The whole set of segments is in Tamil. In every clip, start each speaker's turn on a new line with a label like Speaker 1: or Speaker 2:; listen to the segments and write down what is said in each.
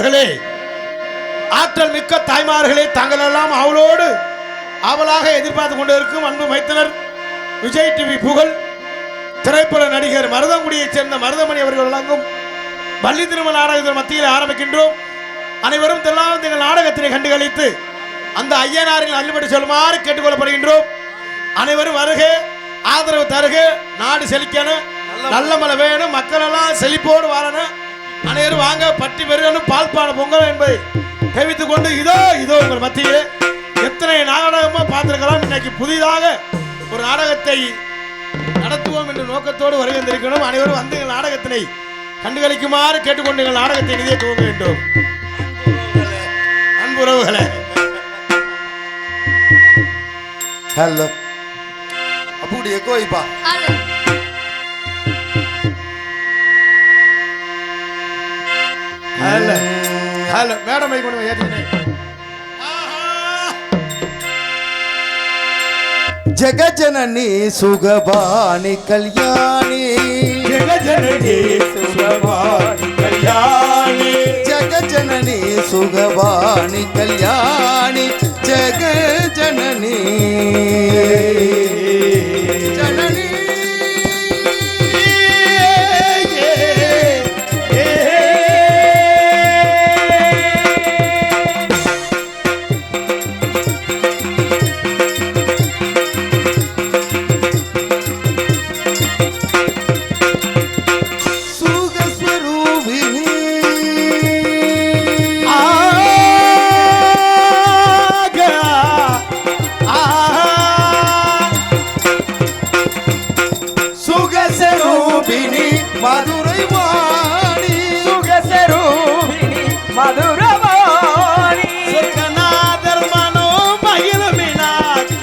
Speaker 1: பெரியவர்களே, ஆற்றல் மிக்க தாய்மார்களே, தாங்கள் எல்லாம் அவளோடு அவளாக எதிர்பார்த்து கொண்டிருக்கும் அன்பு மைத்தனர் விஜய் டிவி புகழ் திரைப்பட நடிகர் மருதங்குடியைச் சேர்ந்த மருதமணி அவர்கள் வழங்கும் பள்ளி திருமண நாடகத்தின் மத்தியில் ஆரம்பிக்கின்றோம். அனைவரும் தெல்லாம் எங்கள் நாடகத்தினை கண்டுகளித்து அந்த ஐயனாரின் அள்ளுபடி சொல்லுமாறு கேட்டுக்கொள்ளப்படுகின்றோம். அனைவரும் வருக, ஆதரவு தருக, நாடு செழிக்கணும், நல்ல மழை வேணும், மக்கள் எல்லாம் செழிப்போடு வாழணும், அனைவரும் வாங்க, பட்டி பெருகணும், பால்பான பொங்கல் என்பதை தெரிவித்துக் கொண்டு இதோ இதோ உங்கள் மத்தியிலே எத்தனை நாடகமா பார்த்திருக்கலாம். இன்னைக்கு புதிதாக ஒரு நாடகத்தை நடத்துவோம் என்ற நோக்கத்தோடு வருகின்றிருக்கணும். அனைவரும் வந்து எங்கள் நாடகத்தினை கண்டுகளிக்குமாறு கேட்டுக்கொண்டு எங்கள் நாடகத்தை நிதியை துவங்க வேண்டும். அன்புறவுகளே,
Speaker 2: ஹலோ அப்படி எக்கோ இப்பா
Speaker 1: ஹலோ ஹலோ மேடம் மை கொண்டு ஏத்தினே.
Speaker 2: ஜெகஜனனி சுகபாணி கல்யாணி,
Speaker 1: ஜெகஜனனி சுகபாணி கல்யாணி,
Speaker 2: ஜெகஜனனி சுகபாணி கல்யாணி, ஜெகஜனனி ஜனனி மதுரை வாணி,
Speaker 3: சுகசரூபிணி மதுரவாணி,
Speaker 1: சொக்கநாதர் மனமும் மகிழும் மீனாட்சி,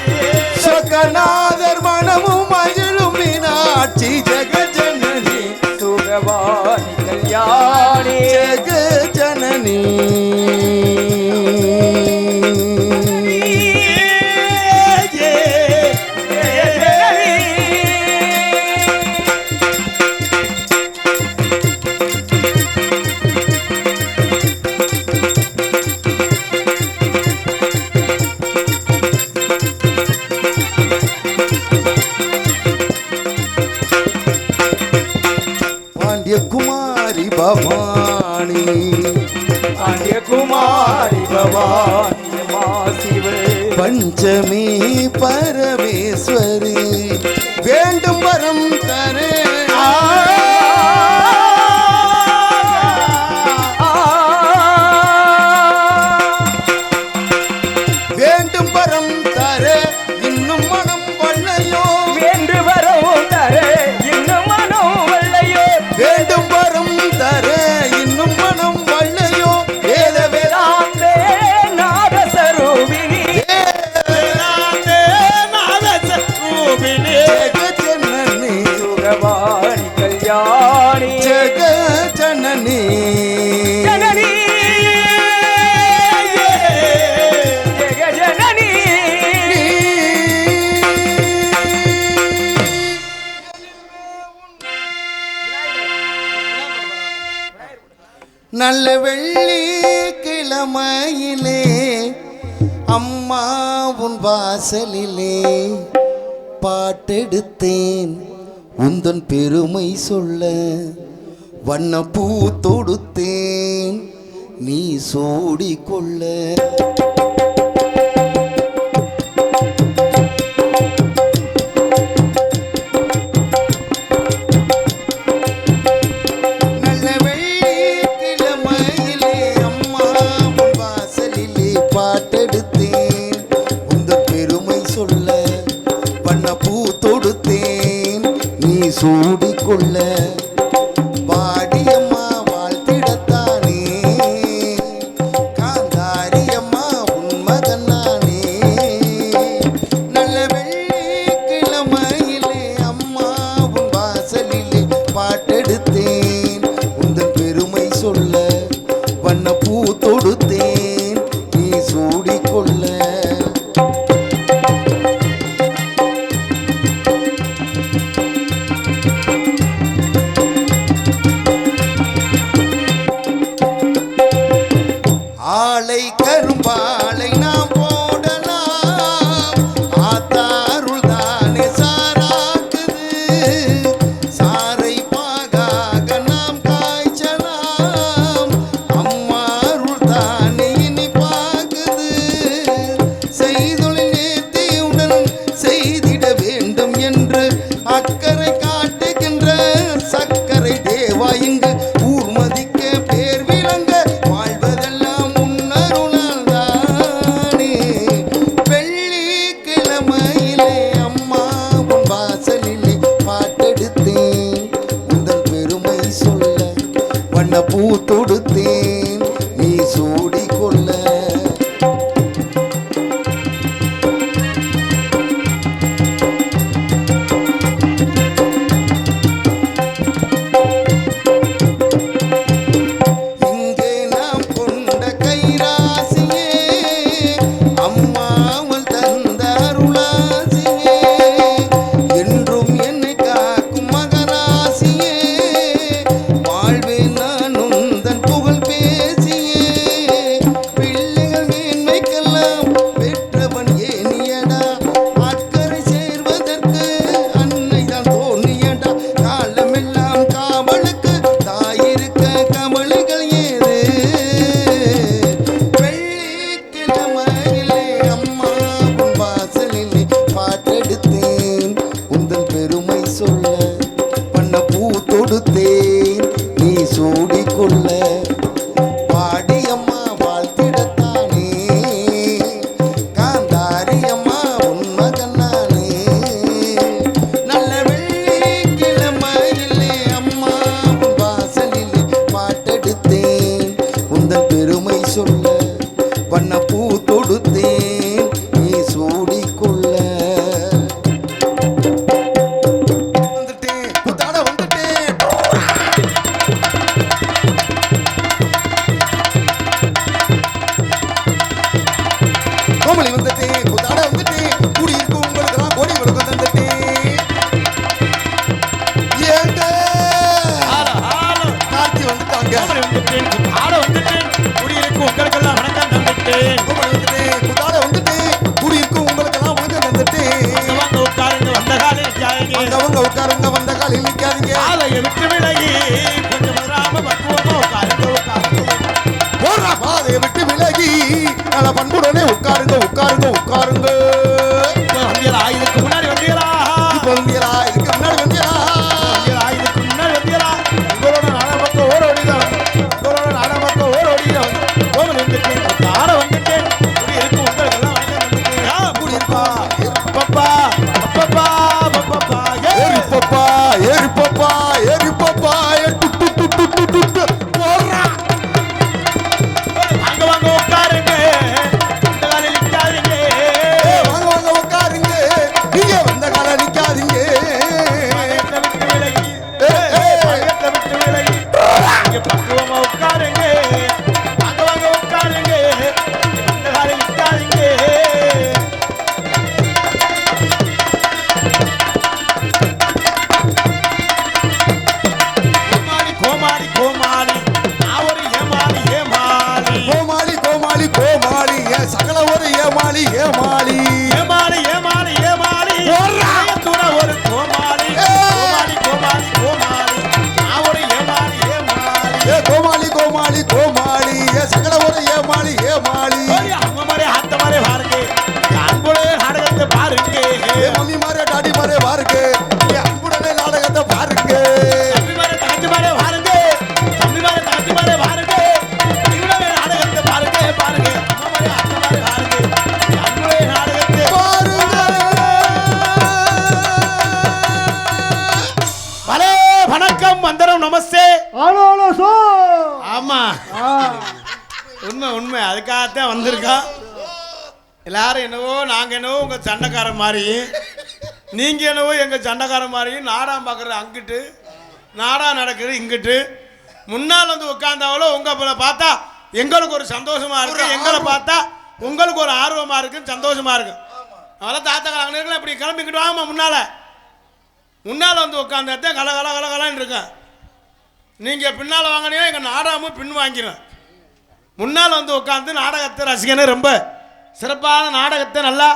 Speaker 2: சொக்கநாதர் மனமும் மகிழும் மீனாட்சி, ஜெகஜனனி
Speaker 3: சுகவாணி கல்யாணி,
Speaker 2: ஜெகஜனனி குமாரி பவானி,
Speaker 3: குமாரி பவானி மாசிவ
Speaker 2: பஞ்சமி பரமேஸ்வரி வேண்டும் வரம் தரே, வேண்டும் வரம் தரே இன்னும் மனம் வல்லையோ,
Speaker 3: வேண்டு வரம் தரே இன்னும் மனம் வல்லையோ,
Speaker 2: வேண்டும் வரம் தரே இன்னும் மனம் வல்லையோ, வேத
Speaker 3: வேதாந்தே நாதஸ்வரூபிணி,
Speaker 1: வேதாந்தே நாதஸ்வரூபிணி,
Speaker 2: ஜெகஜனனி
Speaker 3: சுகவாணி கல்யாணி,
Speaker 2: ஜெகஜனனி
Speaker 3: ஜனனி ஜெகஜனனி.
Speaker 2: நல்ல வெள்ளி கிழமையிலே அம்மா உன் வாசலிலே பாட்டெடுத்தேன் உந்தன் பெருமை சொல்ல, வண்ணப்பூ தொடுத்தேன் நீ சூடிக்கொள்ள, பாட்டெடுத்தேன் உந்தன் பெருமை சொல்ல, வண்ணப்பூ தொடுத்தேன் நீ சூடிக்கொள்ள, வாடியம்மா வாழ்த்திடத்தானே காந்தாரியம்மா தொடுத்தேன் நீ சூடிக்கொள்ள. இங்கே நாம் கொண்ட கைராசியே அம்மா அவள் தந்த அருளாசியே என்றும் என்னை காக்கும் மகராசியே வாழ்வே நான் உந்தன் புகழ் பேசியே பிள்ளைகள் மேன்மைக்கெல்லாம் பெற்றவன் ஏனியடா அக்கறை சேர்வதற்கு அன்னை தான் தோணியடா காலமெல்லாம் காவலுக்கு தாயிருக்க கமலைகள் ஏது வெள்ளிக்கிழமையிலே அம்மா உன் வாசலிலே பாட்டெடுத்தேன் உந்தன் பெருமை சொல்ல பண்ண பூ தொடுத்தேன் நீ சூடிக்கொள்ள பாடி அம்மா வாழ்த்திடத்தானே காந்தாரி அம்மா உன் மகன் நானே நல்ல வெள்ளிக்கிழமையிலே அம்மா உன் வாசலிலே பாட்டெடுத்தேன் உந்தன் பெருமை சொல்ல பண்ண பூ தொடுத்தேன் நீ சூடிக்கொள்ள. வந்துட்டேன் புத்தாட வந்துட்டேன் கோமலி வந்துட்டேன் புத்தாட வந்துட்டேன் குடியிருக்கும் உங்களுக்கெல்லாம் கோடி கொடுக்க தந்துட்டேன். ஏங்க கார்த்தி வந்துட்டாங்க.
Speaker 1: ஆட வந்துட்டேன் குடியிருக்கும் உங்களுக்கெல்லாம் வணக்கம் தந்துட்டேன்.
Speaker 2: கோமலி வந்துட்டேன் புத்தாட வந்துட்டேன் குடியிருக்கும் உங்களுக்கெல்லாம் வணக்கம் தந்துட்டேன்.
Speaker 1: வாங்க உட்காருங்க வந்த காலில் நிக்காதீங்க.
Speaker 2: வந்தவங்க உட்காருங்க வந்த காலில் நிக்காதீங்க.
Speaker 1: ஆளைய விட்டு விலகி கொஞ்சம் வராம பக்குவமா உட்காருங்க உட்காருங்க.
Speaker 2: போடுறா பாதையை விட்டு விலகி நல்ல பண்புடனே உட்காருங்க உட்காருங்க உட்காருங்க.
Speaker 1: இப்ப வந்தீங்களா இதுக்கு முன்னாடி வந்தீங்களா?
Speaker 2: இப்ப வந்தீங்களா இதுக்கு முன்னாடி வந்தீங்களா?
Speaker 1: வந்தீங்களா இதுக்கு முன்னாடி வந்தீங்களா? உங்களோட நாடகப்பக்கம் ஓரோடிதான் உங்களோட பக்கம் ஓரோடிதான் கோவில் வந்துட்டேன் ஆட வந்துட்டேன் குடியிருக்கும் உங்களுக்கெல்லாம் வணக்கம் தந்துட்டேன்.
Speaker 2: குடியிருப்பா
Speaker 1: அப்பப்பா அப்பப்பா அப்பப்பா
Speaker 2: ஏறிப்பப்பா ஏறிப்பப்பா ஏறிப்பப்பா போடுறா.
Speaker 1: வாங்க வாங்க உட்காருங்க இந்த காலையில் நிக்காதீங்க.
Speaker 2: வாங்க வாங்க உட்காருங்க நீங்க வந்த கால நிக்காதீங்க.
Speaker 1: பயத்தை விட்டு விலகி பயத்தை விட்டு விலகி இங்க பக்குவமா உட்காருங்க. வாங்க வாங்க உட்காருங்க இந்த காலையில் நிக்காதீங்க. கோமாளி கோமாளி கோமாளி நான் ஒரு ஏமாளி ஏமாளி
Speaker 2: கோமாளி கோமாளி கோமாளி சகல ஒரு ஏமாளி ஏமாளி.
Speaker 1: ஏமாளி ஏமாளி ஏமாளி துண ஒரு கோமாளி கோமாளி கோமாளி கோமாளி நான் ஒரு ஏமாளி ஏமாளி.
Speaker 2: கோமாளி கோமாளி கோமாளி சகல ஒரு ஏமாளி ஏமாளி.
Speaker 1: அம்மா மாதிரி ஆத்த மாதிரி பாருங்க அன்புடைய நாடகத்தை பாருங்க.
Speaker 2: மம்மி மாரே டாடி மாரே பாருங்க அன்புடனே நாடகத்தை பாருங்க.
Speaker 1: தம்பி மாதிரி தங்கச்சி மாதிரி பாருங்க தம்பி மாதிரி தங்கச்சி மாதிரி பாருங்க இவனுடைய நாடகத்தை பாருங்க பாருங்க அம்மா மாதிரி ஆத்த மாதிரி பாருங்க அன்புடைய நாடகத்தை பலே வணக்கம் வந்தனம் நமஸ்தே.
Speaker 3: ஹலோ ஹலோ சோ
Speaker 1: ஆமா உண்மை உண்மை அதுக்காகத்தான் வந்திருக்கோம். எல்லாரும் என்னவோ நாங்கள் என்னவோ உங்கள் சண்டைக்காரன் மாதிரி நீங்கள் என்னவோ எங்கள் சண்டைக்காரன் மாதிரி நாடாக பார்க்குறது அங்கிட்டு நாடாக நடக்குது இங்கிட்டு முன்னால் வந்து உட்காந்தாவளோ உங்களை பார்த்தா எங்களுக்கு ஒரு சந்தோஷமாக இருக்குது எங்களை பார்த்தா உங்களுக்கு ஒரு ஆர்வமாக இருக்குது சந்தோஷமாக இருக்குது. அதெல்லாம் தாத்தா அங்கே இப்படி கிளம்பிக்கிட்டு வாமா முன்னால் வந்து உட்காந்தாத்தான் கல கல கல கலன்னு இருக்கேன். நீங்கள் பின்னால் வாங்கினீங்க எங்கள் நாடகமும் பின் வாங்கிடும். முன்னால் வந்து உட்காந்து நாடகத்தை ரசிக்கணும். ரொம்ப சிறப்பான நாடகத்தை நல்லா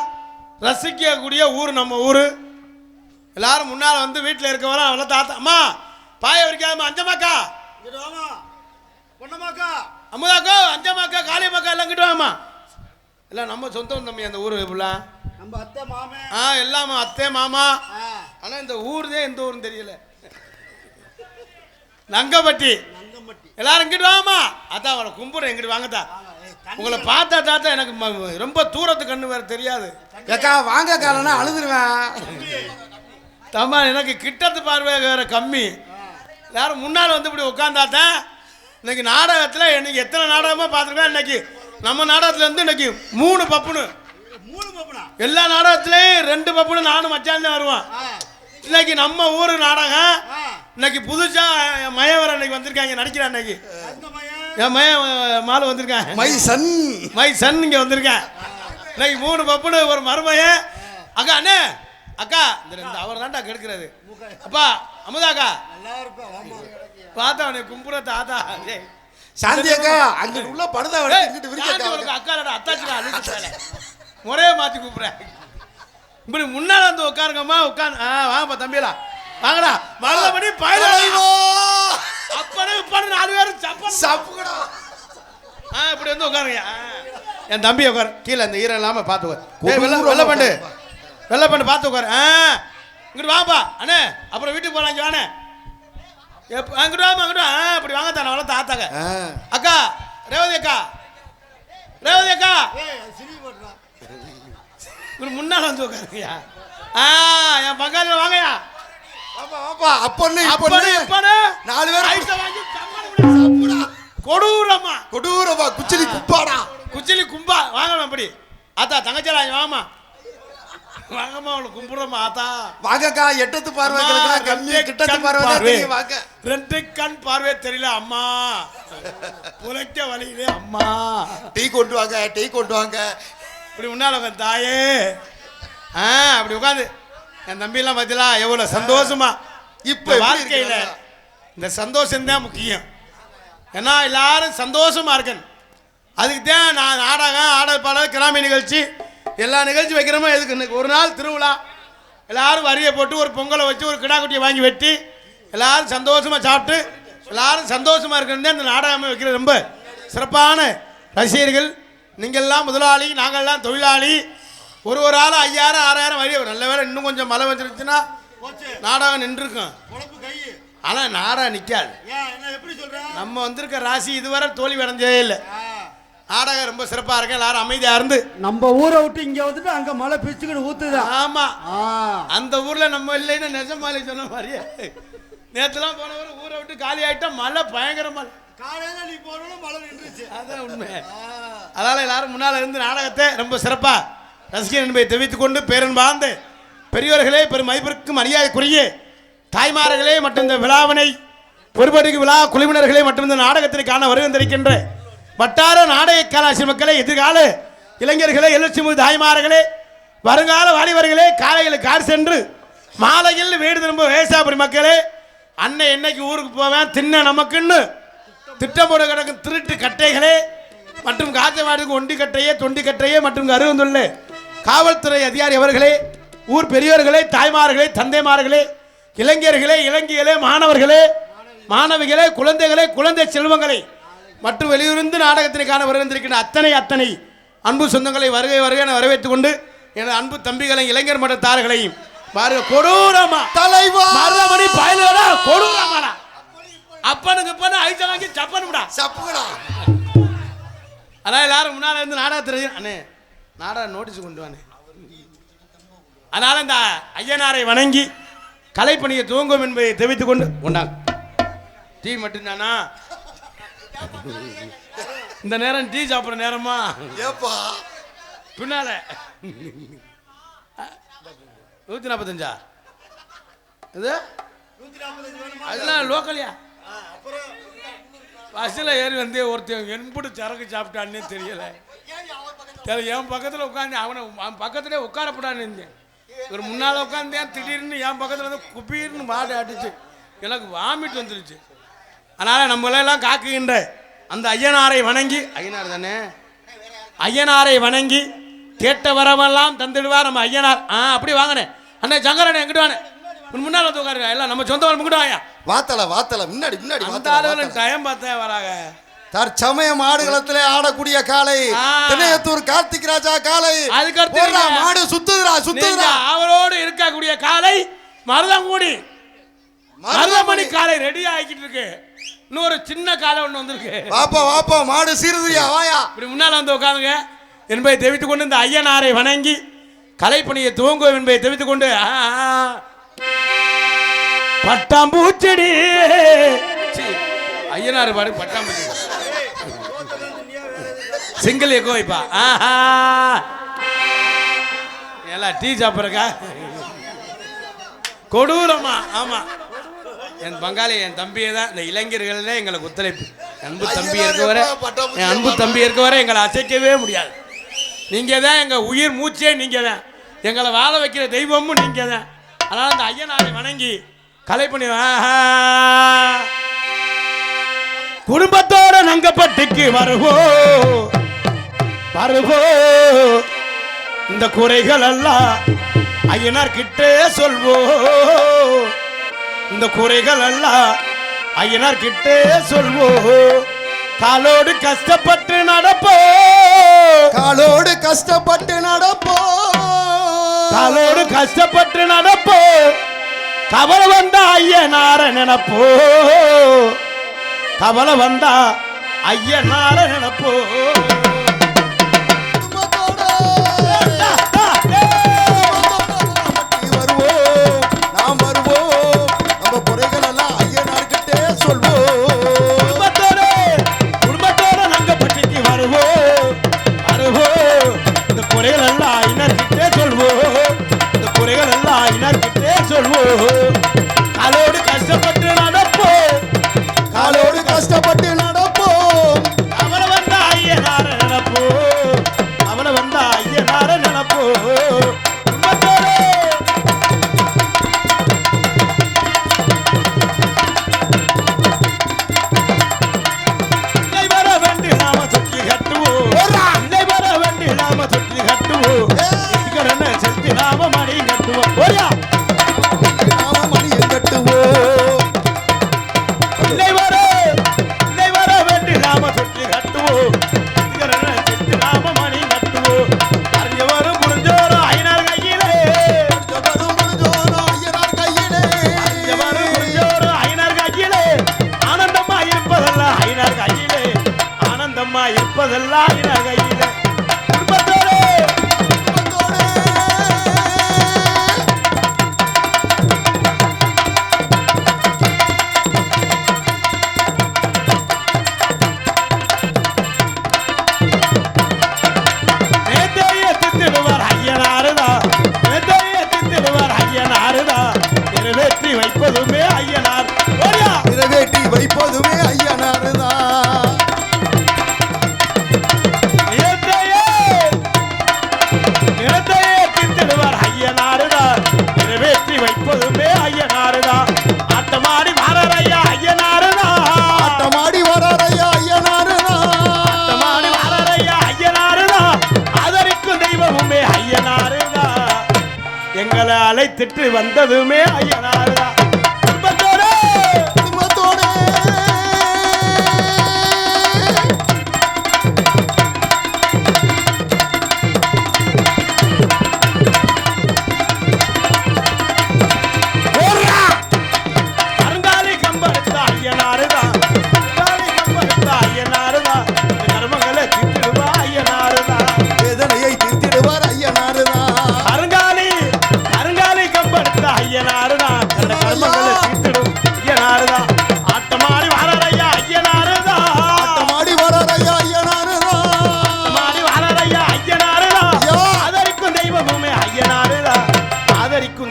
Speaker 1: ரசிக்கக்கூடிய ஊர் நம்ம ஊர். எல்லாரும் முன்னால் வந்து வீட்டில் இருக்கவங்க அவ்வளோ தாத்தா அம்மா பாய வரைக்காதம்மா அஞ்சமாக்கா பொண்ணமாக்கா அம்முதாக்கா அஞ்சமாக்கா காளியம்மாக்கா எல்லாம் கிட்ட வாமா. இல்லை நம்ம சொந்தம் தம்பி அந்த ஊர் இப்படிலாம்
Speaker 3: நம்ம அத்தை மாமே
Speaker 1: எல்லாம் அத்தை மாமா. ஆனால் இந்த ஊர் தான் எந்த ஊருன்னு தெரியல. நங்கப்பட்டி எல்லாரும் இங்கிட்டு வாமா. அதான் அவளை கும்பிடுறேன் இங்கிட்டு வாங்கத்தா. உங்களை பார்த்தா தாத்தா எனக்கு ரொம்ப தூரத்து கண்ணு வேற தெரியாது.
Speaker 2: ஏக்கா வாங்க காலனா அழுதுருவேன்.
Speaker 1: தம்மா எனக்கு கிட்டத்து பார்வை வேற கம்மி. எல்லாரும் முன்னால் வந்து இப்படி உட்காந்தாத்தான் இன்னைக்கு நாடகத்தில் இன்னைக்கு எத்தனை நாடகமாக பார்த்துருக்கோம். இன்னைக்கு நம்ம நாடகத்துல இருந்து இன்னைக்கு 3 பப்புனு, எல்லா நாடகத்திலையும் 2 பப்புனு நானும் மச்சான் தான் வருவான். இன்னைக்கு நம்ம ஊர் நாடகம் இன்னைக்கு புதுசா என் மயவர இன்னைக்கு வந்திருக்காங்க நடிக்கிறான். இன்னைக்கு என் மாலு வந்திருக்காங்க, மை சன் இங்க வந்திருக்கேன். இன்னைக்கு 3 பப்புனு ஒரு மருமையன். அக்கா அண்ணே அக்கா இந்த அவர் தான்டா கெடுக்கிறது. அப்பா அமுதாக்கா பார்த்தா அவனை கும்புற தாத்தா
Speaker 2: சாந்தி அக்கா அங்க உள்ள படுதா
Speaker 1: அக்கா அத்தாச்சுடா முறைய மாத்தி கூப்பிடுறேன். இப்படி முன்னால வந்து உட்காருங்கம்மா உட்காந்து வாங்கப்பா தம்பியலா வாங்கடா மருதமணி பயணம் அப்பனே இப்பனு 4 பேரும் சப்புடா இப்படி வந்து உட்காருங்க. என் தம்பி உட்காரு கீழே இந்த ஈரம் இல்லாம பார்த்து வெள்ளை பண்ணு பார்த்து உட்காரு. இங்கிட்டு வாப்பா அண்ணே அப்புறம் வீட்டுக்கு போலாம். இங்கே வாண்ணே அங்கிட்டு வாமா அங்கிட்டு அப்படி வாங்க தானே வளர்த்த ஆத்தாங்க. அக்கா ரேவதி அக்கா முன்னால வந்து உட்காருங்கய்யா. என் பங்காளியில் வாங்கய்யா.
Speaker 2: கொடூரமா
Speaker 1: குச்சிலி கும்பா வாங்க அப்படி ஆத்தா தங்கச்சலா வாமா வாங்கம்மா அவளுக்கு கும்பிடுறோமா ஆத்தா
Speaker 2: வாங்கக்கா. எட்டத்து பார்வை கிட்டத்து பார்வை வாங்க.
Speaker 1: 2 கண் பார்வை தெரியல அம்மா புலைக்க வழியிலே அம்மா
Speaker 2: டீ கொண்டு வாங்க.
Speaker 1: இப்படி முன்னால உட்காந்து தாயே அப்படி உட்காந்து என் தம்பியெல்லாம் பார்த்தீங்களா எவ்வளோ சந்தோஷமா. இப்போ வாழ்க்கையில் இந்த சந்தோஷம்தான் முக்கியம். ஏன்னா எல்லாரும் சந்தோஷமா இருக்கணும். அதுக்கு தான் நான் நாடகம் ஆடல் பாடல் கிராமிய நிகழ்ச்சி எல்லா நிகழ்ச்சி வைக்கிறோமோ எதுக்கு. இன்னைக்கு ஒரு நாள் திருவிழா எல்லாரும் வரியை போட்டு ஒரு பொங்கலை வச்சு ஒரு கிடா குட்டியை வாங்கி வெட்டி எல்லாரும் சந்தோஷமாக சாப்பிட்டு எல்லாரும் சந்தோஷமாக இருக்கணும். இந்த நாடகமே வைக்கிறது ரொம்ப சிறப்பான ரசிகர்கள். நீங்கள்லாம் முதலாளி, நாங்கள்லாம் தொழிலாளி. ஒரு ஆள் 5000 6000 வரி. நல்ல வேலை இன்னும் கொஞ்சம் மழை வந்துருச்சுன்னா நாடகம் நின்றுருக்கும். ஆனால் நாடகம் நிற்காது. நம்ம வந்திருக்க ராசி இதுவரை தோல்வி அடைஞ்சதே இல்லை. நாடகம் ரொம்ப சிறப்பாக இருக்கு. எல்லாரும் அமைதியாக இருந்து
Speaker 3: நம்ம ஊரை விட்டு இங்கே வந்துட்டு அங்கே மழை பிச்சுக்கிட்டு ஊற்றுதான்.
Speaker 1: ஆமாம் அந்த ஊரில் நம்ம இல்லைன்னு நிஜமாலே சொன்ன மாதிரியே நேற்றுலாம் போனவர் ஊரை விட்டு காலி ஆகிட்டா மழை பயங்கர மழை. காலையில் நீ போனோம் மழை நின்றுச்சு. அதான் உண்மை. அதனால் எல்லாரும் முன்னால் இருந்து நாடகத்தை ரொம்ப சிறப்பாக ரசிகர் என்பதை தெரிவித்துக் கொண்டு பேரன்பார்ந்து பெரியவர்களே பெரும் மதிப்பிற்கும் மரியாதைக்குரிய தாய்மார்களே மற்றும் இந்த விழாவினை பொறுப்படிக்கு விழா குழுவினர்களே மற்றும் இந்த நாடகத்திற்கான வருகின்றிருக்கின்ற வட்டார நாடக கலாச்சார மக்களை, எதிர்கால இளைஞர்களே, எழுச்சிமிகு தாய்மார்களே, வருங்கால வாலிபர்களே, காலையில் கார் சென்று மாலையில் வீடு திரும்ப வேசாபுரி மக்களே, அன்னை என்னைக்கு ஊருக்கு போவேன் தின்ன நமக்குன்னு திட்டம் போட கிடக்கும் திருட்டு கட்டைகளே மற்றும் காஜவாடுக்கு ஒண்டி கட்டையே தொண்டி கட்டையே மற்றும் அருகந்துள்ள காவல்துறை அதிகாரி அவர்களே, ஊர் பெரியவர்களே, தாய்மார்களே, தந்தைமார்களே, இளைஞர்களே, இளைஞர்களே, மாணவர்களே, மாணவிகளே, குழந்தைகளே, குழந்தை செல்வங்களை மற்றும் வெளியூர்ந்து நாடகத்திற்கான வருகின்றிருக்கின்ற அத்தனை அன்பு சொந்தங்களை வருகை என வரவேற்றுக் கொண்டு எனது அன்பு தம்பிகளை இளைஞர் மன்ற தார்களையும் கொடூரமா தலைவா மருதமணி பயலோட கொடூரமாடா அப்பனுக்கு இப்பனு ஐட்ட வாங்கி சப்பனுடா சப்புடா. அதான் எல்லாரும் முன்னால இருந்து நாடகத்தில் அண்ணே நாடக நோட்டீஸ் கொண்டு வானே. அதனால இந்த ஐயனாரை வணங்கி கலைப்பணியை துவங்கும் என்பதை தெரிவித்துக் கொண்டு உண்டாங்க. டீ மட்டும்தானா இந்த நேரம்? டீ சாப்பிட்ற நேரமா?
Speaker 2: ஏப்பா
Speaker 1: பின்னால 145 இது அதெல்லாம் லோக்கலியா? பஸ்ஸில் ஏறி வந்து ஒருத்தன் என்புடு சரக்கு சாப்பிட்டான்னே தெரியல. என் பக்கத்தில் உட்காந்து அவன் பக்கத்துலேயே உட்காரப்படான்னு இருந்தேன். ஒரு முன்னால் உட்காந்தேன். திடீர்னு என் பக்கத்தில் வந்து குப்பீர்னு மாடு அடிச்சு எனக்கு வாமிட் வந்துருச்சு. அதனால் நம்மளெல்லாம் காக்குகின்ற அந்த ஐயனாரை வணங்கி, ஐயனார் தானே, ஐயனாரை வணங்கி கேட்ட வரவெல்லாம் தந்துடுவார் நம்ம ஐயனார். அப்படி வாங்கினேன் அண்ணே சங்கரண்ணே எங்கிட்டு வானே முன்னால் வந்து உட்காருங்க. எல்லாம் நம்ம சொந்த முக்கிட்டு வாங்க.
Speaker 2: வாத்தல முன்னாடி
Speaker 1: டைம் பார்த்தேன் வராங்க.
Speaker 2: தற்சமய மாடுகளத்திலே ஆடக்கூடிய காலை திணையத்தூர் கார்த்திக் ராஜா காலை.
Speaker 1: அதுக்கு
Speaker 2: மாடு சுத்துதுரா
Speaker 1: அவரோடு இருக்கக்கூடிய காலை மருதங்குடி மருதமணி காலை ரெடி ஆகிக்கிட்டு இருக்கு. இன்னொரு சின்ன காலை ஒன்று வந்திருக்கு.
Speaker 2: வாப்பா மாடு சீருதிரியா வாயா.
Speaker 1: இப்படி முன்னால் வந்து உட்காந்துங்க என்பதை தெரிவித்துக் கொண்டு இந்த ஐயனாரை வணங்கி கலைப்பணியை துவங்குவோம் என்பதை தெரிவித்துக் கொண்டு பட்டாம்பூச்செடி ஐயனார் பாடு பட்டாம்பூச்சி சிங்கிள் எக்கோ வைப்பா. ஆஹா எல்லாம் டீ சாப்பிட்றக்கா கொடூரமா. ஆமா என் பங்காளி என் தம்பியை தான் இந்த இளைஞர்களே எங்களுக்கு ஒத்துழைப்பு. அன்பு தம்பி இருக்க வரை என் அன்பு தம்பி இருக்க வரை எங்களை அசைக்கவே முடியாது. நீங்கள் தான் எங்கள் உயிர் மூச்சே நீங்கள் தான். எங்களை வாழ வைக்கிற தெய்வமும் நீங்கள் தான். அதனால் அந்த ஐயனாரை வணங்கி கலை பண்ணி குடும்பத்தோட நங்கப்பட்டிக்கு வருவோம் வருவோம். இந்த குறைகள் எல்லாம் ஐயனார் கிட்டே சொல்வோம். இந்த குறைகள் எல்லாம் ஐயனார் கிட்டே சொல்வோம். காலோடு கஷ்டப்பட்டு நடப்போம்.
Speaker 2: காலோடு கஷ்டப்பட்டு நடப்போம்.
Speaker 1: காலோடு கஷ்டப்பட்டு நடப்போம். கவலை வந்தா ஐயனார நினைப்போ. கவலை வந்தா ஐயனார நினைப்போ. காலோடு கஷ்டப்பட்டு நடப்போம்.
Speaker 2: காலோடு கஷ்டப்பட்டு நடப்போம்.
Speaker 1: அவனை வந்தா ஐயனார நினைப்போம். அவனை வந்தா ஐயனார நினைப்போம். இல்லை வர வேண்டி நாம சுற்றி கட்டுவோம். இல்லை வர வேண்டி நாம சுற்றி கட்டுவோம். செலுத்தி நாம மணி கட்டுவோம். ஓயா இருப்பதெல்லாம் கையில குடும்பத்தோடு தித்திடுவார் ஐயனாருதா. தித்திடுவார் ஐயனாருதா. நிறைவேற்றி வைப்பதுமே ஐயனார்.
Speaker 2: நிறைவேற்றி வைப்பதுமே ஐயனாருதா.
Speaker 1: வைப்பதுமே ஐயனாருதா. ஆட்டமாடி வரையா ஐயனாருதா.
Speaker 2: ஆட்டமாடி வரையா ஐயனாருதா.
Speaker 1: ஆட்டமாடி வரையா ஐயனாருதா. ஆதரிக்கும் தெய்வமுமே ஐயனாருதா. எங்களை அழைத்திட்டு வந்ததுமே ஐயனாருதா. குடும்பத்தோடு
Speaker 2: குடும்பத்தோடு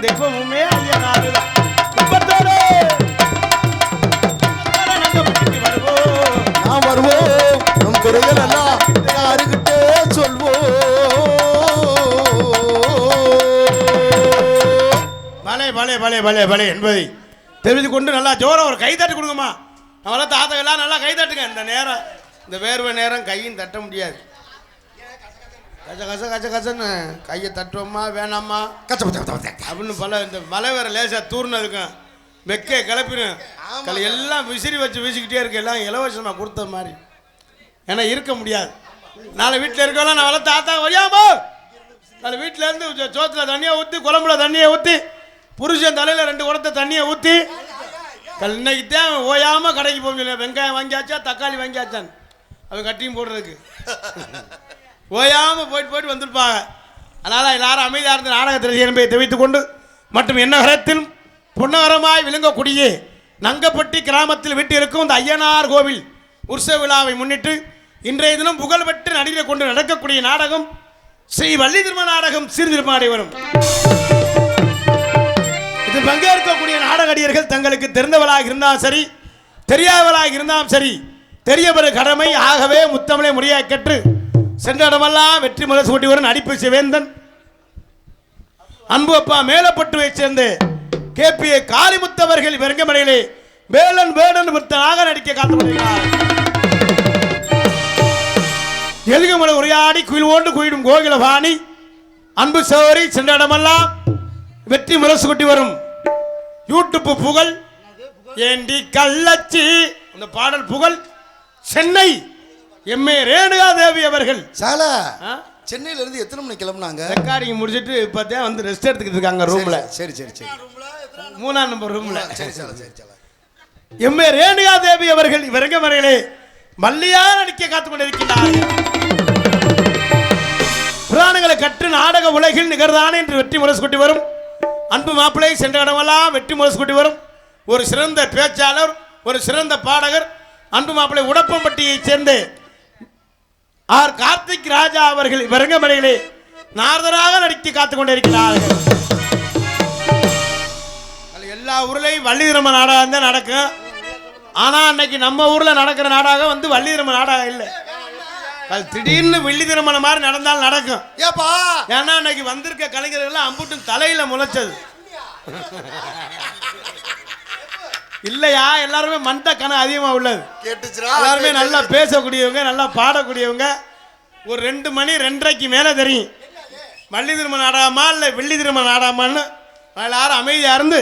Speaker 2: தெய்வமுமே ஐயனாருதா. குடும்பத்தோடு வருவோம். நாம் வருவோம். நம் குறைகள் எல்லாம் யாருக்கிட்டே சொல்வோம்.
Speaker 1: பலே பலே பலே பலே பலே என்பதை தெரிவித்து கொண்டு நல்லா ஜோரம் ஒரு கை தட்டு கொடுங்கம்மா. நம்மளாம் தாத்தாக்கெல்லாம் நல்லா கை தட்டுங்க. இந்த நேரம் இந்த வேர்வை நேரம் கையும் தட்ட முடியாது. கச்ச கச கச்ச கசன்னு கையை தட்டுவோம்மா வேணாம்மா அப்படின்னு பல இந்த மலை வேற லேசாக தூர்னதுக்கும் வெக்கை கிளப்பிடும். எல்லாம் விசிறி வச்சு வீசிக்கிட்டே இருக்கு. எல்லாம் இலவசமாக கொடுத்த மாதிரி. ஏன்னா இருக்க முடியாது. நாளை வீட்டில் இருக்கலாம். நான் வளர்த்த தாத்தா வழியாமோ நாளை வீட்டிலேருந்து சோத்தில் தண்ணியை ஊற்றி குழம்புல தண்ணியை ஊற்றி புருஷன் தலையில் 2 குடத்தை தண்ணியை ஊற்றி இன்னைக்கு தான் ஓயாமல் கடைக்கு போக வெங்காயம் வாங்கியாச்சா தக்காளி வாங்கியாச்சான் அது கட்டியும் போடுறதுக்கு ஓயாமல் போயிட்டு வந்திருப்பாங்க. அதனால் எல்லாரும் அமைதியாக இருந்து நாடகத்தில் என்பதை தெரிவித்துக் கொண்டு மற்றும் எண்ணகரத்தில் பொன்னகரமாய் விளங்கக்கூடிய நங்கப்பட்டி கிராமத்தில் விட்டிருக்கும் இந்த ஐயனார் கோவில் உற்சவ விழாவை முன்னிட்டு இன்றைய தினம் புகழ்பெற்று நடிகர் கொண்டு நடக்கக்கூடிய நாடகம் ஸ்ரீ வள்ளி திரும நாடகம் சீர்திருமாடி வரும். இது பங்கேற்கக்கூடிய நாடகடியர்கள் தங்களுக்கு தெரிந்தவளாக இருந்தாலும் சரி, தெரியாதவளாக இருந்தாலும் சரி, தெரியவரு கடமை. ஆகவே முத்தமிழை முறையாக கற்று சென்ற இடமெல்லாம் வெற்றி முரசு கொட்டி வரும் நடிப்பு சிவேந்தன் அன்பு அப்பா மேலப்பட்டுவை சேர்ந்த KPA காளிமுத்தவர்கள் வெறுங்கமடையிலே வேலன் வேடன் முத்தனாக நடிக்க காத்துக்கொண்டிருக்கிறார். எதுகுமலை உரையாடி குயில் ஓண்டு குயிடும் கோகிலபாணி அன்பு சோரி சென்ற இடமெல்லாம் வெற்றி முரசு கொட்டி வரும் யூடியூப் புகழ் ஏண்டி கள்ளச்சி அந்த பாடல் புகழ் சென்னை MA ரேணுகா தேவி அவர்கள்
Speaker 2: சாலா சென்னையில இருந்து எத்தனை மணி கிளம்புனாங்க?
Speaker 1: ரெக்கார்டிங் முடிச்சிட்டு இப்பதான் வந்து ரெஸ்ட் எடுத்துக்கிட்டு இருக்காங்க ரூம்ல.
Speaker 2: சரி சரி சரி
Speaker 1: 3ஆம் நம்பர் ரூம்ல.
Speaker 2: சரி சாலா சரி சாலா.
Speaker 1: MA ரேணுகா தேவி அவர்கள் இவரங்க வரையிலே மல்லியா நடிக்க காத்துக் கொண்டிருக்கிறார்கள். புராணங்களை கற்று நாடக உலகில் நிகர்தானே என்று வெற்றி முரசு கொட்டி வரும் அன்பு மாப்பிள்ளை சென்ற இடமெல்லாம் வெற்றி முரசு கொட்டி வரும் ஒரு சிறந்த பேச்சாளர், ஒரு சிறந்த பாடகர் அன்பு மாப்பிள்ளை உடப்பம்பட்டியைச் சேர்ந்த கார்த்திக் ராஜா அவர்கள் இவரங்கமலையிலே நாரதராக நடிக்க காத்துக் கொண்டிருக்கிறார்கள். எல்லா ஊர்லையும் வள்ளி திரும நாடகம் தான் நடக்கும். ஆனா அன்னைக்கு நம்ம ஊர்ல நடக்கிற நாடகம் வந்து வள்ளி திரும நாடகம் இல்லை. அது திடீர்னு வெள்ளி திருமணம் மாதிரி நடந்தால் நடக்கும்.
Speaker 2: ஏப்பா
Speaker 1: ஏன்னா அன்னைக்கு வந்திருக்க கலைஞர்கள் அம்புட்டும் தலையில முளைச்சது இல்லையா? எல்லாருமே மண்ட கணம் அதிகமா உள்ளது. எல்லாருமே நல்லா பேசக்கூடியவங்க, நல்லா பாடக்கூடியவங்க. ஒரு 2 மணி 2:30க்கு மேல தெரியும் வள்ளி திருமண நாடகமா இல்லை வெள்ளி திருமண நாடகமான்னு. எல்லாரும் அமைதியா இருந்து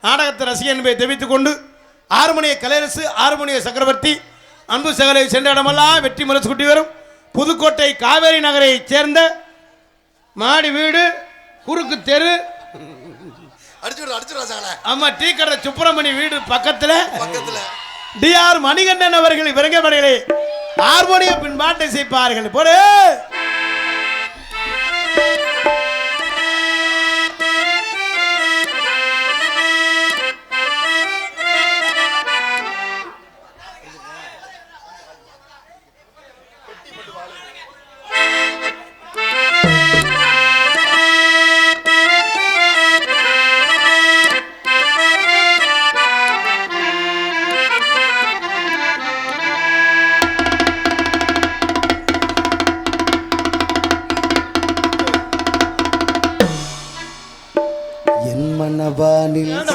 Speaker 1: நாடகத்தை ரசிகன் என்பதை தெரிவித்துக் கொண்டு 6 மணியை கலையரசு 6 மணியை சக்கரவர்த்தி அன்பு சகலை சென்ற இடமெல்லாம் வெற்றி முரசு குட்டி வரும் புதுக்கோட்டை காவேரி நகரை சேர்ந்த மாடி வீடு குறுக்கு தெரு ஆமா டீ கடை சுப்பிரமணி வீடு பக்கத்துல DR மணிகண்டன் அவர்கள் விரங்கமடையிலே ஹார்மோனிய பின்பாட்டை செய்ப்பார்கள். போடு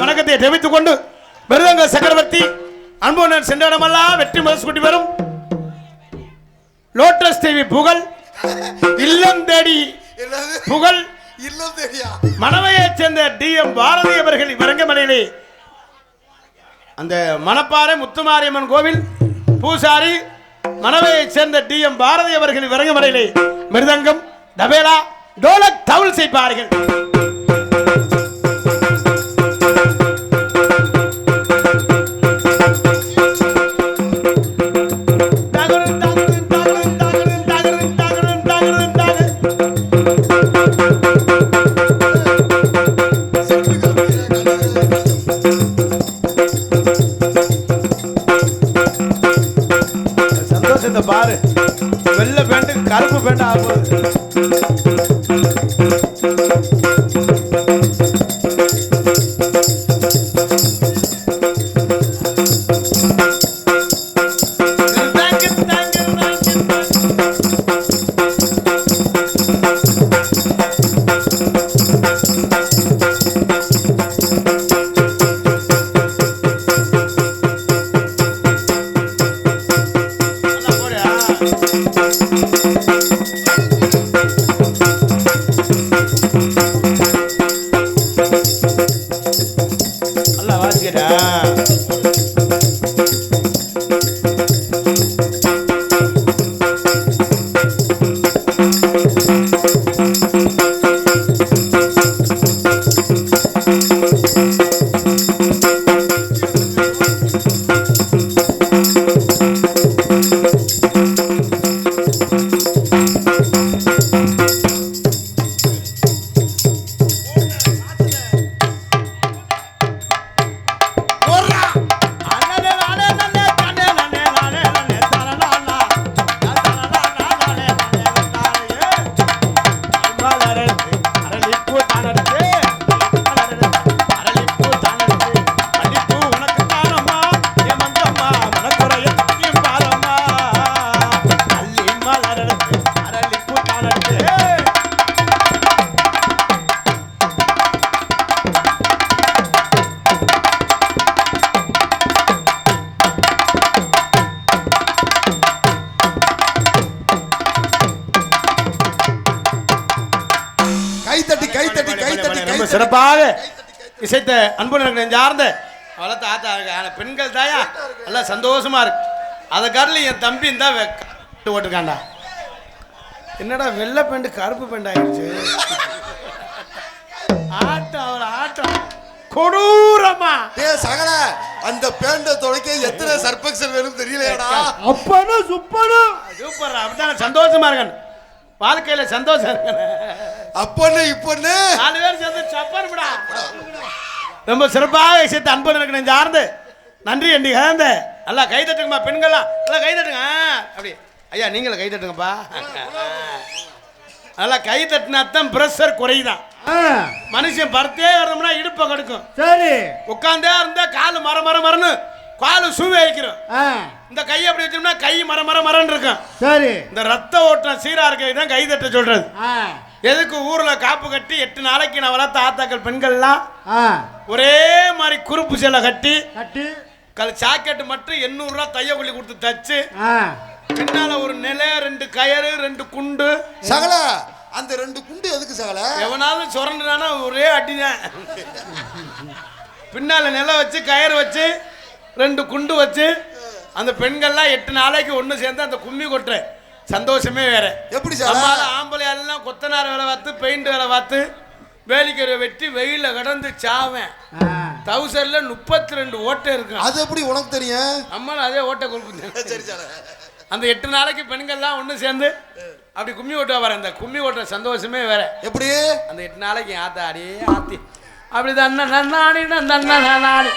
Speaker 1: வணக்கத்தை தெரிவித்துக் கொண்டு மிருதங்க சக்கரவர்த்தி அன்புடன் சென்ற இடமெல்லாம் வெற்றி முரசு கொட்டி வரும் லோட்டஸ் டிவி புகழ் இல்லம் தேடி புகழ் மணவையைச் சேர்ந்த DM பாரதி அவர்கள் இவரங்கமலையிலே அந்த மணப்பாறை முத்துமாரியம்மன் கோவில் பூசாரி மணவையைச் சேர்ந்த DM பாரதி அவர்கள் இவரங்கமலையிலே மிருதங்கம் தபேலா டோலக் தவுல் செய்ப்பார்கள். பாரு வெள்ளை பேண்ட் கருப்பு பேண்ட் ஆகுது. ரொம்ப சிறப்பாக இசைத்த அன்பு நெஞ்சார்ந்த வளர்த்த ஆத்தா பெண்கள் தாயா நல்லா சந்தோஷமா இருக்கு. அதை காட்டில் என் தம்பி இருந்தா ஓட்டுக்காண்டா. என்னடா வெள்ளை பெண்டு கருப்பு பெண்டு ஆயிடுச்சு. ஆட்டம் அவளை ஆட்டம் கொடூரமா
Speaker 2: சகல அந்த பேண்ட துடைக்க எத்தனை சர்பெக்சல் வேணும் தெரியலையாடா.
Speaker 3: அப்பனு சுப்பனு
Speaker 1: சூப்பர். அப்படிதான் சந்தோஷமா இருக்கேன், வாழ்க்கையில சந்தோஷம் இருக்கேன்.
Speaker 2: அப்பன்னு இப்பன்னு
Speaker 1: 4 பேர் சேர்ந்து சப்பர்டா. ரொம்ப சிறப்பாக இசைத்த அன்பு எனக்கு நெஞ்சார்ந்து நன்றி அண்டி கலந்த. நல்லா கை தட்டுங்கப்பா பெண்கள்லாம், நல்லா கை தட்டுங்க. அப்படி ஐயா நீங்களும் கை தட்டுங்கப்பா. நல்லா கை தட்டினாத்தான் பிரஷர் குறையுதான். மனுஷன் படுத்தே வரணும்னா இடுப்பை கடுக்கும்.
Speaker 3: சரி
Speaker 1: உட்காந்தே இருந்தா காலு மரன்னு காலு சூவே வைக்கிறோம். இந்த கை அப்படி வச்சோம்னா கை மரன்னு இருக்கும். சரி இந்த ரத்த ஓட்டம் சீரா இருக்க கை தட்ட சொல்றது. எதுக்கு ஊர்ல காப்பு கட்டி 8 நாளைக்கு நான் வளர்த்த ஆத்தாக்கள் பெண்கள்லாம் ஒரே மாதிரி குறுப்பு சேலை கட்டி சாக்கெட்டு மட்டும் 800 ரூபா தையக்குள்ளி கொடுத்து தச்சு பின்னால ஒரு நிலை 2 கயறு 2 குண்டு.
Speaker 2: சகல அந்த 2 குண்டு எதுக்கு சகல?
Speaker 1: எவனாலும் சுரண்டுனா ஒரே அடிதான். பின்னால நிலை வச்சு கயறு வச்சு 2 குண்டு வச்சு அந்த பெண்கள்லாம் 8 நாளைக்கு ஒன்று சேர்ந்து அந்த கும்மி கொட்டுற சந்தோஷமே வேற. எப்படி சார் ஆம்பளை எல்லாம் கொத்தனார் வேலை பார்த்து பெயிண்ட் வேலை பார்த்து வேலிக்கரை வெட்டி வெயில கடந்து சாவேன். தௌசண்ட்ல 32 ஓட்டை இருக்கு. அது எப்படி உனக்கு தெரியும்? அம்மா அதே ஓட்டை கொடுப்பு. அந்த 8 நாளைக்கு பெண்கள்லாம் ஒன்று சேர்ந்து அப்படி கும்மி ஓட்டுவா வர. அந்த கும்மி ஓட்டுற சந்தோஷமே வேற. எப்படி அந்த 8 நாளைக்கு ஆத்தா அடியே ஆத்தி அப்படி தன்னாடி தன்னாடி தன்னாடி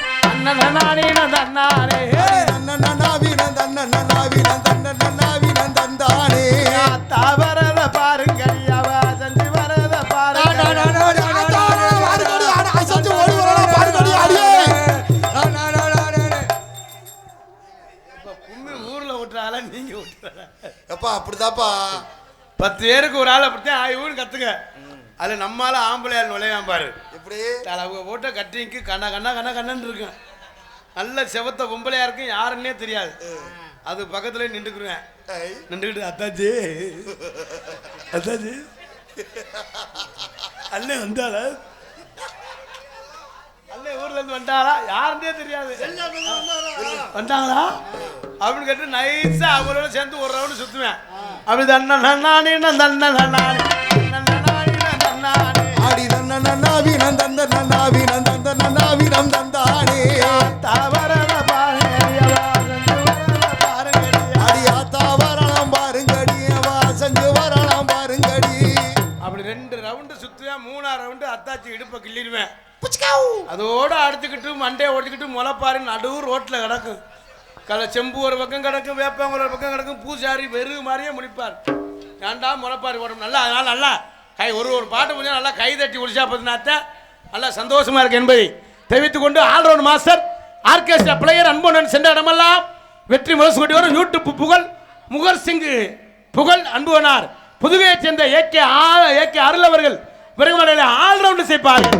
Speaker 1: தன்னாடி வரத பாருங்க செஞ்சு வரத பாருங்க. கும்மி ஊர்ல ஓட்டுறால நீங்க ஓட்டுற அப்படிதாப்பா. 10 பேருக்கு ஒரு ஆள் அப்படித்தான் ஆய்வுன்னு கத்துங்க. அது நம்மளால ஆம்பளையால் நுழையாம பாரு. எப்படி அவங்க போட்ட கட்டிங்க்கு கண்ணன்னு இருக்கும். நல்ல செவத்த பொம்பளையா இருக்கும், யாருன்னே தெரியாது. அது பக்கத்துல நின்றுக்குருவேன். நின்றுக்கிட்டு அத்தாச்சி அத்தாச்சி அல்ல வந்தால அல்ல ஊர்ல இருந்து வந்தாளா யாருன்னே தெரியாது. வந்தாங்களா அப்படின்னு கேட்டு நைஸா அவங்களோட சேர்ந்து ஒரு ரவுண்டு சுத்துவேன். அப்படி தன்னானே தன்னானே அப்படி 2 ரவுண்டு சுத்துவேன். 3ஆவது ரவுண்டு அத்தாச்சி இடுப்பை கிள்ளிடுவேன். அதோட அடிச்சுக்கிட்டு மண்டையை ஓட்டிக்கிட்டு முளைப்பாரு நடு ரோட்ல கிடக்கும். செம்பு ஒரு பக்கம் கிடக்கும், வேப்பம் ஒரு பக்கம் கிடக்கும். பூசாரி வெறு மாதிரியே முடிப்பார். ஏன்டா முளைப்பாரி ஓடும் நல்லா. அதனால நல்லா கை ஒரு பாட்டு முடிஞ்சா நல்லா கை தட்டி ஒழிச்சா பார்த்தினாத்த நல்லா சந்தோஷமா இருக்கு என்பதை தெரிவித்துக் கொண்டு ஆல்ரவுண்ட் மாஸ்டர் ஆர்கெஸ்ட்ரா பிளேயர் அன்புடன் சென்ற இடமெல்லாம் வெற்றி முரசு கொண்டு வரும் யூடியூப் புகழ் முகர் சிங் புகழ் அன்புவனார் புதுவையைச் சேர்ந்த ஏகே அருள் அவர்கள் பிறகு ஆல்ரவுண்ட் செய்ப்பார்கள்.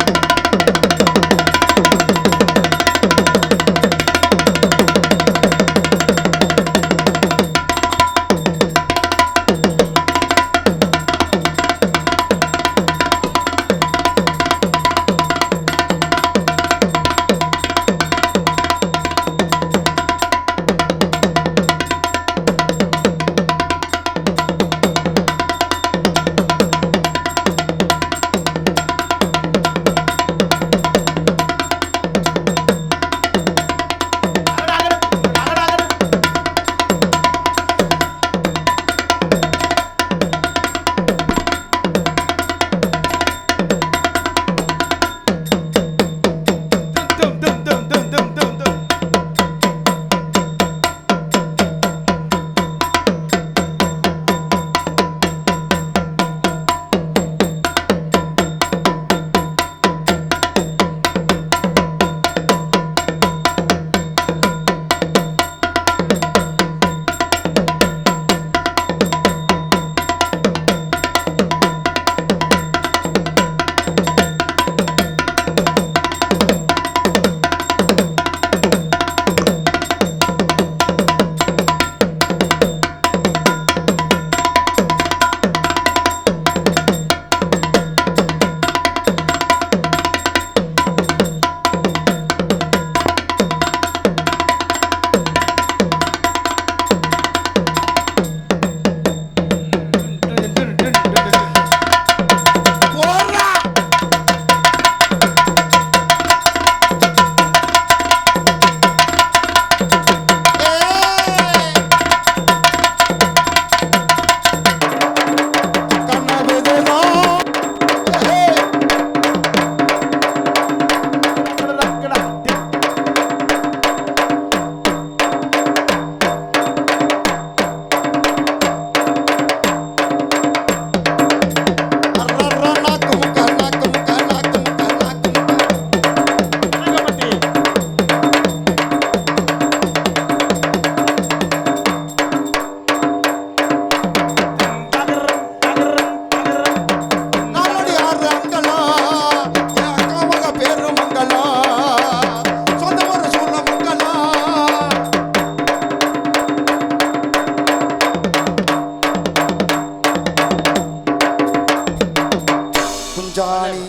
Speaker 2: ஜானி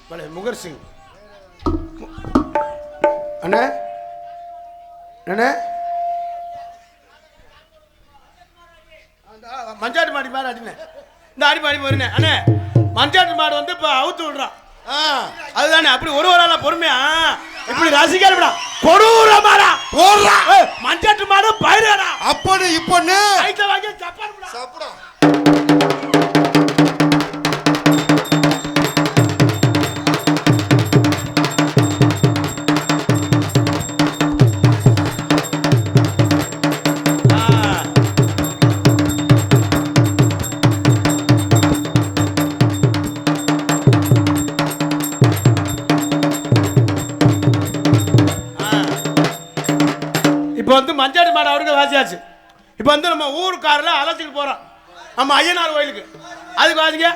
Speaker 1: பலே முகர் சிங் அண்ணே அண்ணே மஞ்சாட்டு மாடி மாதிரி அடினே இந்த அடி மாடி வருனே அண்ணே மஞ்சாட்டு மாடு வந்து இப்போ அவுத்து விடுறான் அதுதானே அப்படி ஒரு ஆளா பொறுமையா இப்படி ரசிக்கிறா கொடூர மாடா
Speaker 2: போடுறா
Speaker 1: மஞ்சாட்டு மாடு பயிரடா
Speaker 2: அப்பனு இப்பனு
Speaker 1: கைத்த வாங்கி சப்பாடுடா
Speaker 2: சாப்பிடா
Speaker 1: இப்போ வந்து மஞ்சாடி மாடு அவருக்கு வாசியாச்சு. இப்போ வந்து நம்ம ஊருக்காரில் அழைச்சிட்டு போகிறோம் நம்ம ஐயனார் கோயிலுக்கு. அதுக்கு வாசிங்க.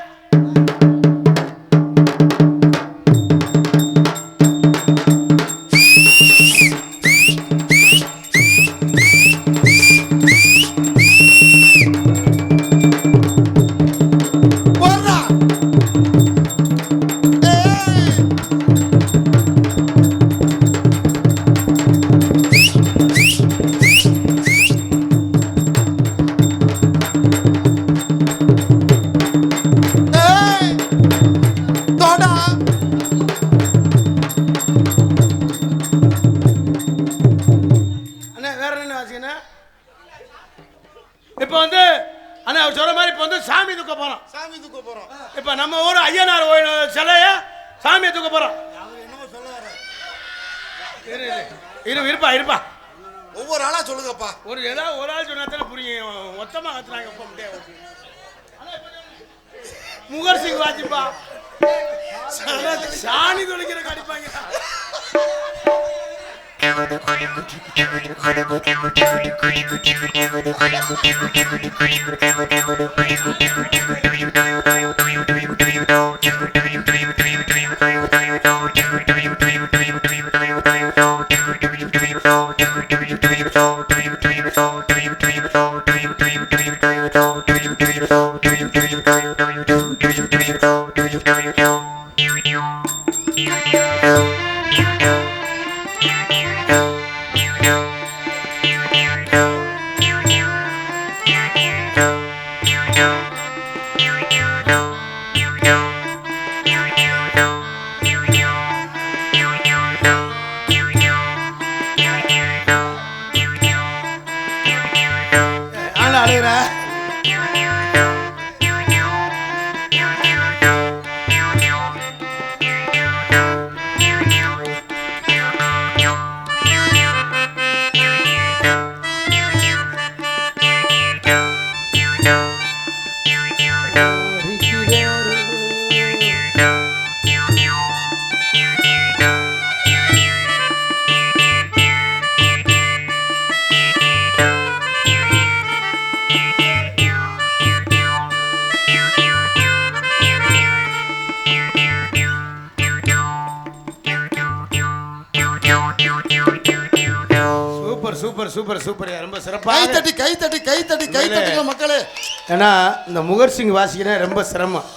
Speaker 1: இப்போ வந்து அண்ணா சொல்ற மாதிரி இப்போ வந்து சாமி தூக்க போறோம்.
Speaker 2: சாமி தூக்க போறோம்.
Speaker 1: இப்போ நம்ம ஊர் ஐயனார் சிலைய சாமியை தூக்க போறோம்.
Speaker 2: என்னமோ சொல்ல வர
Speaker 1: இருப்பா இருப்பா
Speaker 2: ஒவ்வொரு ஆளா சொல்லுங்கப்பா.
Speaker 1: ஒரு ஏதாவது ஒரு ஆள் சொன்னா தானே புரியும். மொத்தமா கத்துறாங்க இப்ப முடியாது. முகர் சிங் வாஜிப்பா சாணி தொலைக்கிற கடிப்பாங்க. சூப்பர் சூப்பர் சூப்பர் ரொம்ப சிறப்பா
Speaker 2: கை தட்டி கை தட்டி கை தட்டி கை தட்டுங்க மக்களே.
Speaker 1: ஏன்னா இந்த முகர் சிங் வாசிக்கிறேன் ரொம்ப சிரமம்.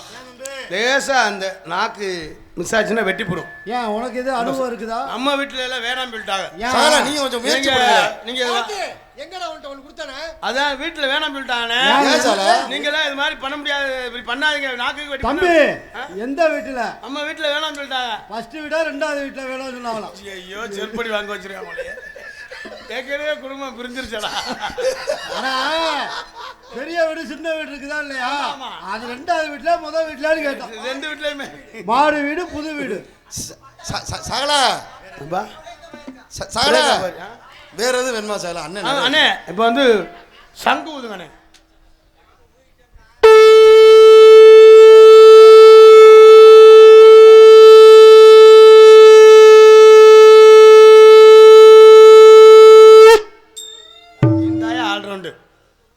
Speaker 1: லேசா அந்த நாக்கு மிஸ் ஆச்சுன்னா வெட்டி போடும்.
Speaker 4: ஏன் உனக்கு எது அனுபவம் இருக்குதா?
Speaker 1: நம்ம வீட்டுல எல்லாம் வேணாம் சொல்லிட்டாங்க.
Speaker 2: நீங்க கொஞ்சம் முயற்சி பண்ணுங்க.
Speaker 1: நீங்க
Speaker 4: எங்கடா உன்கிட்ட கொடுத்தானே?
Speaker 1: அதான் வீட்டுல வேணாம் சொல்லிட்டானே. நீங்க எல்லாம் இது மாதிரி பண்ண முடியாது, இப்படி பண்ணாதீங்க. நாக்கு வெட்டி
Speaker 4: தம்பி எந்த வீட்டுல?
Speaker 1: நம்ம வீட்டுல வேணாம் சொல்லிட்டாங்க.
Speaker 4: ஃபர்ஸ்ட் வீடா ரெண்டாவது வீட்டுல வேணாம் சொன்னாங்களாம்.
Speaker 1: ஐயோ செருப்படி வாங்க வச்சிருக்காங்களே. ஏற்கனவே குடும்பம் பிரிஞ்சிருச்சடா.
Speaker 4: ஆனா பெரிய வீடு சின்ன வீடு இருக்குதா இல்லையா? அது ரெண்டாவது வீட்டுல முதல் வீட்டுலான்னு கேட்டோம்.
Speaker 1: ரெண்டு வீட்லயுமே
Speaker 4: மாடு வீடு புது வீடு.
Speaker 2: சகலா சகலா வேற எது வேணுமா சகலா? அண்ணன்
Speaker 1: அண்ணே இப்போ வந்து சங்கு ஊதுங்கண்ணே.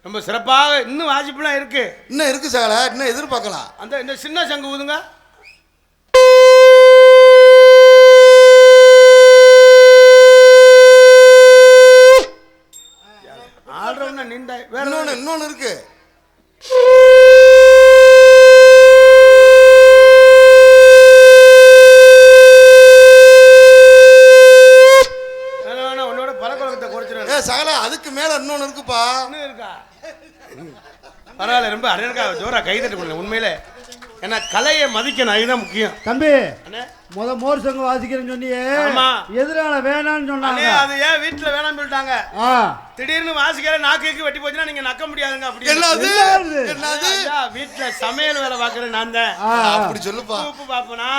Speaker 1: ரொம்ப சிறப்பாக இன்னும் வாசிப்புலாம் இருக்கு.
Speaker 2: இன்னும் இருக்கு சகலா, இன்னும் எதிர்பார்க்கலாம்.
Speaker 1: அந்த இந்த சின்ன சங்கு ஊதுங்க. ஆடுறவன நின்றா வேற
Speaker 2: இன்னொன்னு இருக்கு.
Speaker 1: பரவாயில்ல, ரொம்ப அழகா ஜோரா கைதட்டு கொடுங்க உண்மையிலே. ஏன்னா கலையை மதிக்கணும், அதுதான் முக்கியம்.
Speaker 4: தம்பி
Speaker 1: அண்ணே,
Speaker 4: மோர் சங்கம் வாசிக்கிறேன்னு சொன்னியே,
Speaker 1: ஆமா.
Speaker 4: எதிரால வேணான்னு சொன்னாங்க.
Speaker 1: அது ஏன் வீட்டுல வேணாம்னு சொல்லிட்டாங்க. திடீர்னு வாசிக்கிற நாக்கு வெட்டி போச்சுன்னா நீங்க நக்க முடியாதுங்க. அப்படி வீட்டுல சமையல் வேலை பாக்குறேன் நான் தான்.
Speaker 2: அப்படி சொல்லுப்பா.
Speaker 1: உப்பு பாப்பனா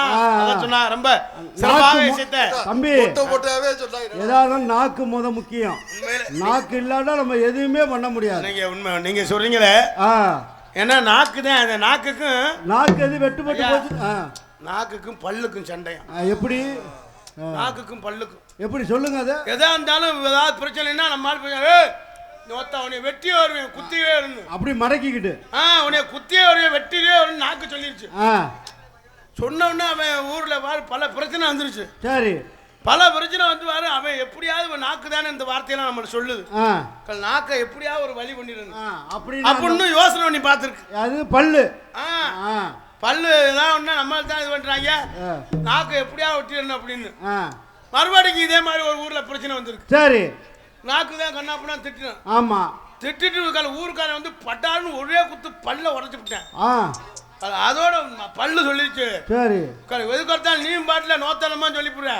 Speaker 1: சொன்னா ரொம்ப சிறப்பாக விஷயத்த
Speaker 4: தம்பி ஏதாவது நாக்கு முக்கியம். நாக்கு இல்லாட்டா நம்ம எதுவுமே பண்ண முடியாது.
Speaker 1: நீங்க உண்மை நீங்க சொல்றீங்களே, ஏன்னா நாக்கு தான். அந்த நாக்கு
Speaker 4: எது வெட்டுப்பட்டு போச்சு.
Speaker 1: நாக்குக்கும் பல்லுக்கும் சண்டையா?
Speaker 4: எப்படி?
Speaker 1: நாக்குக்கும் பல்லுக்கும் எப்படி
Speaker 4: சொல்லுங்க? அது
Speaker 1: எதா இருந்தாலும் ஏதாவது பிரச்சனைனா நம்ம உன்னை வெட்டியே வருவேன், குத்தியே வருவேன்,
Speaker 4: அப்படி மடக்கிக்கிட்டு
Speaker 1: உன்னை குத்தியே வருவேன், வெட்டியே வருவேன் நாக்கு சொல்லிருச்சு. சொன்ன உடனே அவன் ஊர்ல பல பிரச்சனை வந்துருச்சு.
Speaker 4: சரி,
Speaker 1: பல பிரச்சனை வந்து வாரு. அவன் எப்படியாவது நாக்கு தானே இந்த வார்த்தையெல்லாம் நம்ம சொல்லுது. நாக்கை எப்படியாவது ஒரு வழி பண்ணிடணும் அப்படின்னு யோசனை பண்ணி பார்த்துருக்கு. அது பல்லு பல்லு ஏதாவது ஒண்ணு நம்மள தான் இது பண்றாங்க. நாக்கை எப்படியாவது ஒட்டிடணும் அப்படின்னு மறுபடியும் இதே மாதிரி ஒரு ஊர்ல பிரச்சனை வந்துருக்கு. சரி, நாக்கு தான் கண்ணாப்புனா திட்டணும். ஆமா, திட்டிட்டு ஊருக்காரன் வந்து பட்டான்னு ஒரே குத்து பல்ல உடச்சு விட்டேன். அதோட பல்லு சொல்லிருச்சு. சரி, எதுக்கா நீயும் பாட்டுல நோத்தனமா சொல்லி போடுற,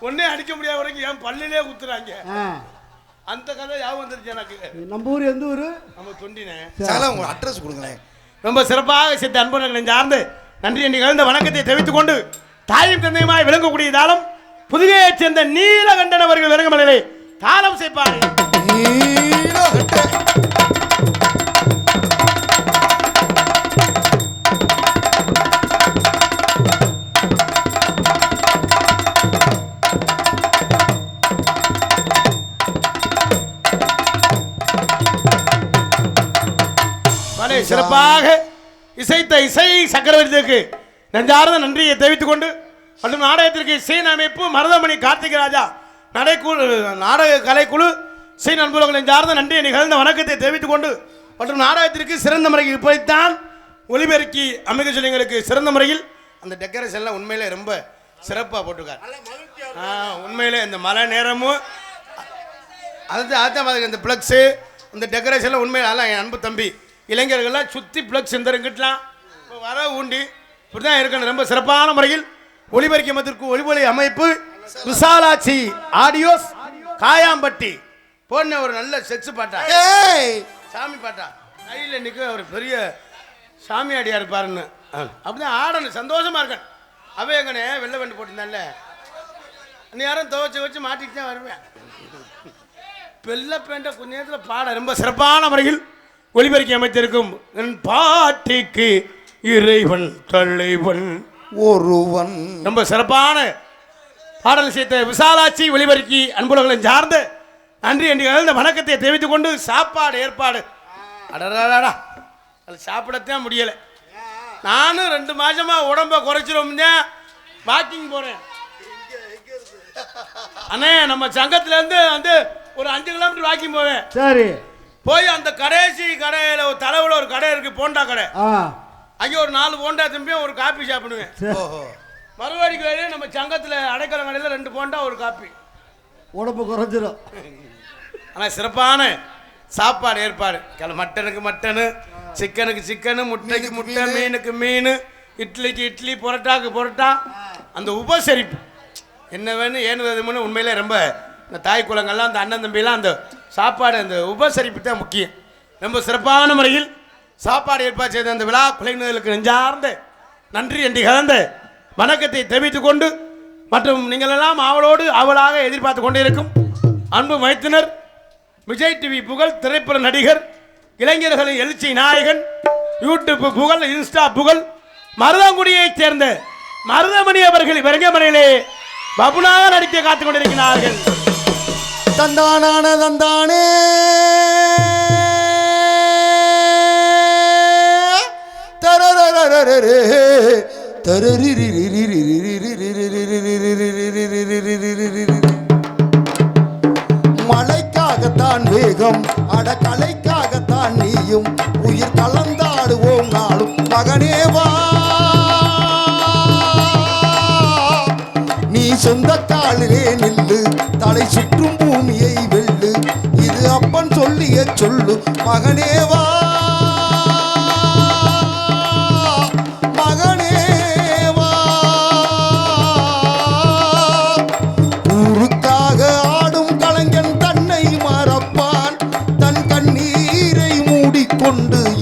Speaker 1: ஒன்னே அடிக்க முடியாத வரைக்கும் என் பல்லிலே குத்துறாங்க. அந்த கதை யாவும் வந்துருச்சு எனக்கு. நம்ம ஊர் எந்த ஊரு? நம்ம தொண்டினே.
Speaker 2: அட்ரஸ் கொடுங்களேன்.
Speaker 1: ரொம்ப சிறப்பாக சித்த அன்பர்களை சார்ந்து நன்றி என்று கலந்த வணக்கத்தை தெரிவித்துக் கொண்டு தாயும் தந்தையுமாய் விளங்கக்கூடிய தாளம் புதுகையைச் சேர்ந்த நீலகண்டன் அவர்கள் விளங்கமலையிலே தாளம் செய்ப்பாரு. சிறப்பாக இசைத்த இசை சக்கரவர்த்திக்கு நெஞ்சார்ந்த நன்றியை தெரிவித்துக் கொண்டு மற்றும் நாடகத்திற்கு இசை அமைப்பு மருதமணி கார்த்திக் ராஜா நாடக கலைக்குழு இசை நண்பர்கள் நெஞ்சார்ந்த நன்றியை நிகழ்ந்த வணக்கத்தை தெரிவித்துக் கொண்டு மற்றும் நாடகத்திற்கு சிறந்த முறையில் இப்படித்தான் ஒளிபெருக்கி அமைக்க சொல்லிங்களுக்கு சிறந்த முறையில் அந்த டெக்கரேஷன்லாம் உண்மையிலே ரொம்ப சிறப்பாக போட்டிருக்காரு. உண்மையிலே இந்த மழை நேரமும் அதுதான் இந்த பிளக்ஸு இந்த டெக்கரேஷன்லாம் உண்மையில அதெல்லாம் என் அன்பு தம்பி இளைஞர்கள்லாம் சுற்றி பிளக்ஸ் எந்திரங்கிட்டலாம் வர ஊண்டி இப்படி தான் இருக்கணும். ரொம்ப சிறப்பான முறையில் ஒளிபெருக்கி மத்திற்கு ஒளிபொலி அமைப்பு விசாலாட்சி ஆடியோஸ் காயாம்பட்டி போன ஒரு நல்ல செக்ஸ் பாட்டா, சாமி பாட்டா, கையில் நிற்க ஒரு பெரிய சாமி அடியா இருப்பாருன்னு அப்படிதான் ஆடணும், சந்தோஷமா இருக்கேன். அவ எங்கனே வெள்ளை வண்டு போட்டிருந்தான்ல, நீ யாரும் துவைச்சு வச்சு மாட்டிட்டு தான் வருவேன். வெள்ளை பேண்ட கொஞ்ச நேரத்தில் பாட ரொம்ப சிறப்பான முறையில் ஒளிபெருக்கி அமைத்திருக்கும் என் பாட்டிக்கு இறைவன் தலைவன் ஒருவன் ரொம்ப சிறப்பான பாடல் சேர்த்த விசாலாட்சி ஒளிபெருக்கி அன்புலகங்களின் சார்ந்த நன்றி என்று வணக்கத்தை தெரிவித்துக் கொண்டு சாப்பாடு ஏற்பாடு அடடா அது சாப்பிடத்தான் முடியலை. நானும் 2 மாசமா உடம்ப குறைச்சிரும் வாக்கிங் போறேன். அண்ணே நம்ம சங்கத்துல இருந்து வந்து ஒரு 5 கிலோமீட்டர் வாக்கிங் போவேன். சரி, போய் அந்த கடைசி கடையில ஒரு தலைவுல ஒரு கடை இருக்கு, போண்டா கடை. அங்கே ஒரு 4 போண்டா திரும்பி ஒரு காப்பி சாப்பிடுவேன். மறுபடிக்கு வேலையே நம்ம சங்கத்தில் அடைக்கல கடையில் 2 போண்டா ஒரு காப்பி, உடம்பு குறைஞ்சிடும். ஆனால் சிறப்பான சாப்பாடு ஏற்பாடு. மட்டனுக்கு மட்டனு, சிக்கனுக்கு சிக்கனு, முட்டைக்கு முட்டை, மீனுக்கு மீன், இட்லிக்கு இட்லி, புரோட்டாக்கு புரோட்டா. அந்த உபசரிப்பு என்ன வேணும் ஏன்னு வேணும்னு உண்மையிலே ரொம்ப இந்த தாய் குலங்கள்லாம் அந்த அண்ணன் தம்பிலாம் அந்த சாப்பாடு அந்த உபசரிப்பு தான் முக்கியம். ரொம்ப சிறப்பான முறையில் சாப்பாடு ஏற்பாடு செய்த அந்த விழா குலைஞர்களுக்கு நெஞ்சார்ந்த நன்றி என்று கலந்த வணக்கத்தை தெரிவித்துக் கொண்டு மற்றும் நீங்கள் எல்லாம் அவளோடு அவளாக எதிர்பார்த்து கொண்டிருக்கும் அன்பு மைத்தினர் விஜய் டிவி புகழ் திரைப்பட நடிகர் இளைஞர்களின் எழுச்சி நாயகன் யூடியூப் புகழ் இன்ஸ்டா புகழ் மருதங்குடியைச் சேர்ந்த மருதமணி அவர்கள் விரங்கமனையிலே பபுனாக நடிக்க காத்துக் கொண்டிருக்கிறார்கள்.
Speaker 2: தந்தானான தந்தானே மழைக்காகத்தான் வேகம் அடக்கலைக்காகத்தான் நீயும் உயிர் கலந்தாடுவோம் நாளும் மகனேவா நீ சொந்த காலிலே நில்லு தலை சுற்றும் பூமியை வெல்லு இது அப்பன் சொல்லிய சொல்லு மகனேவா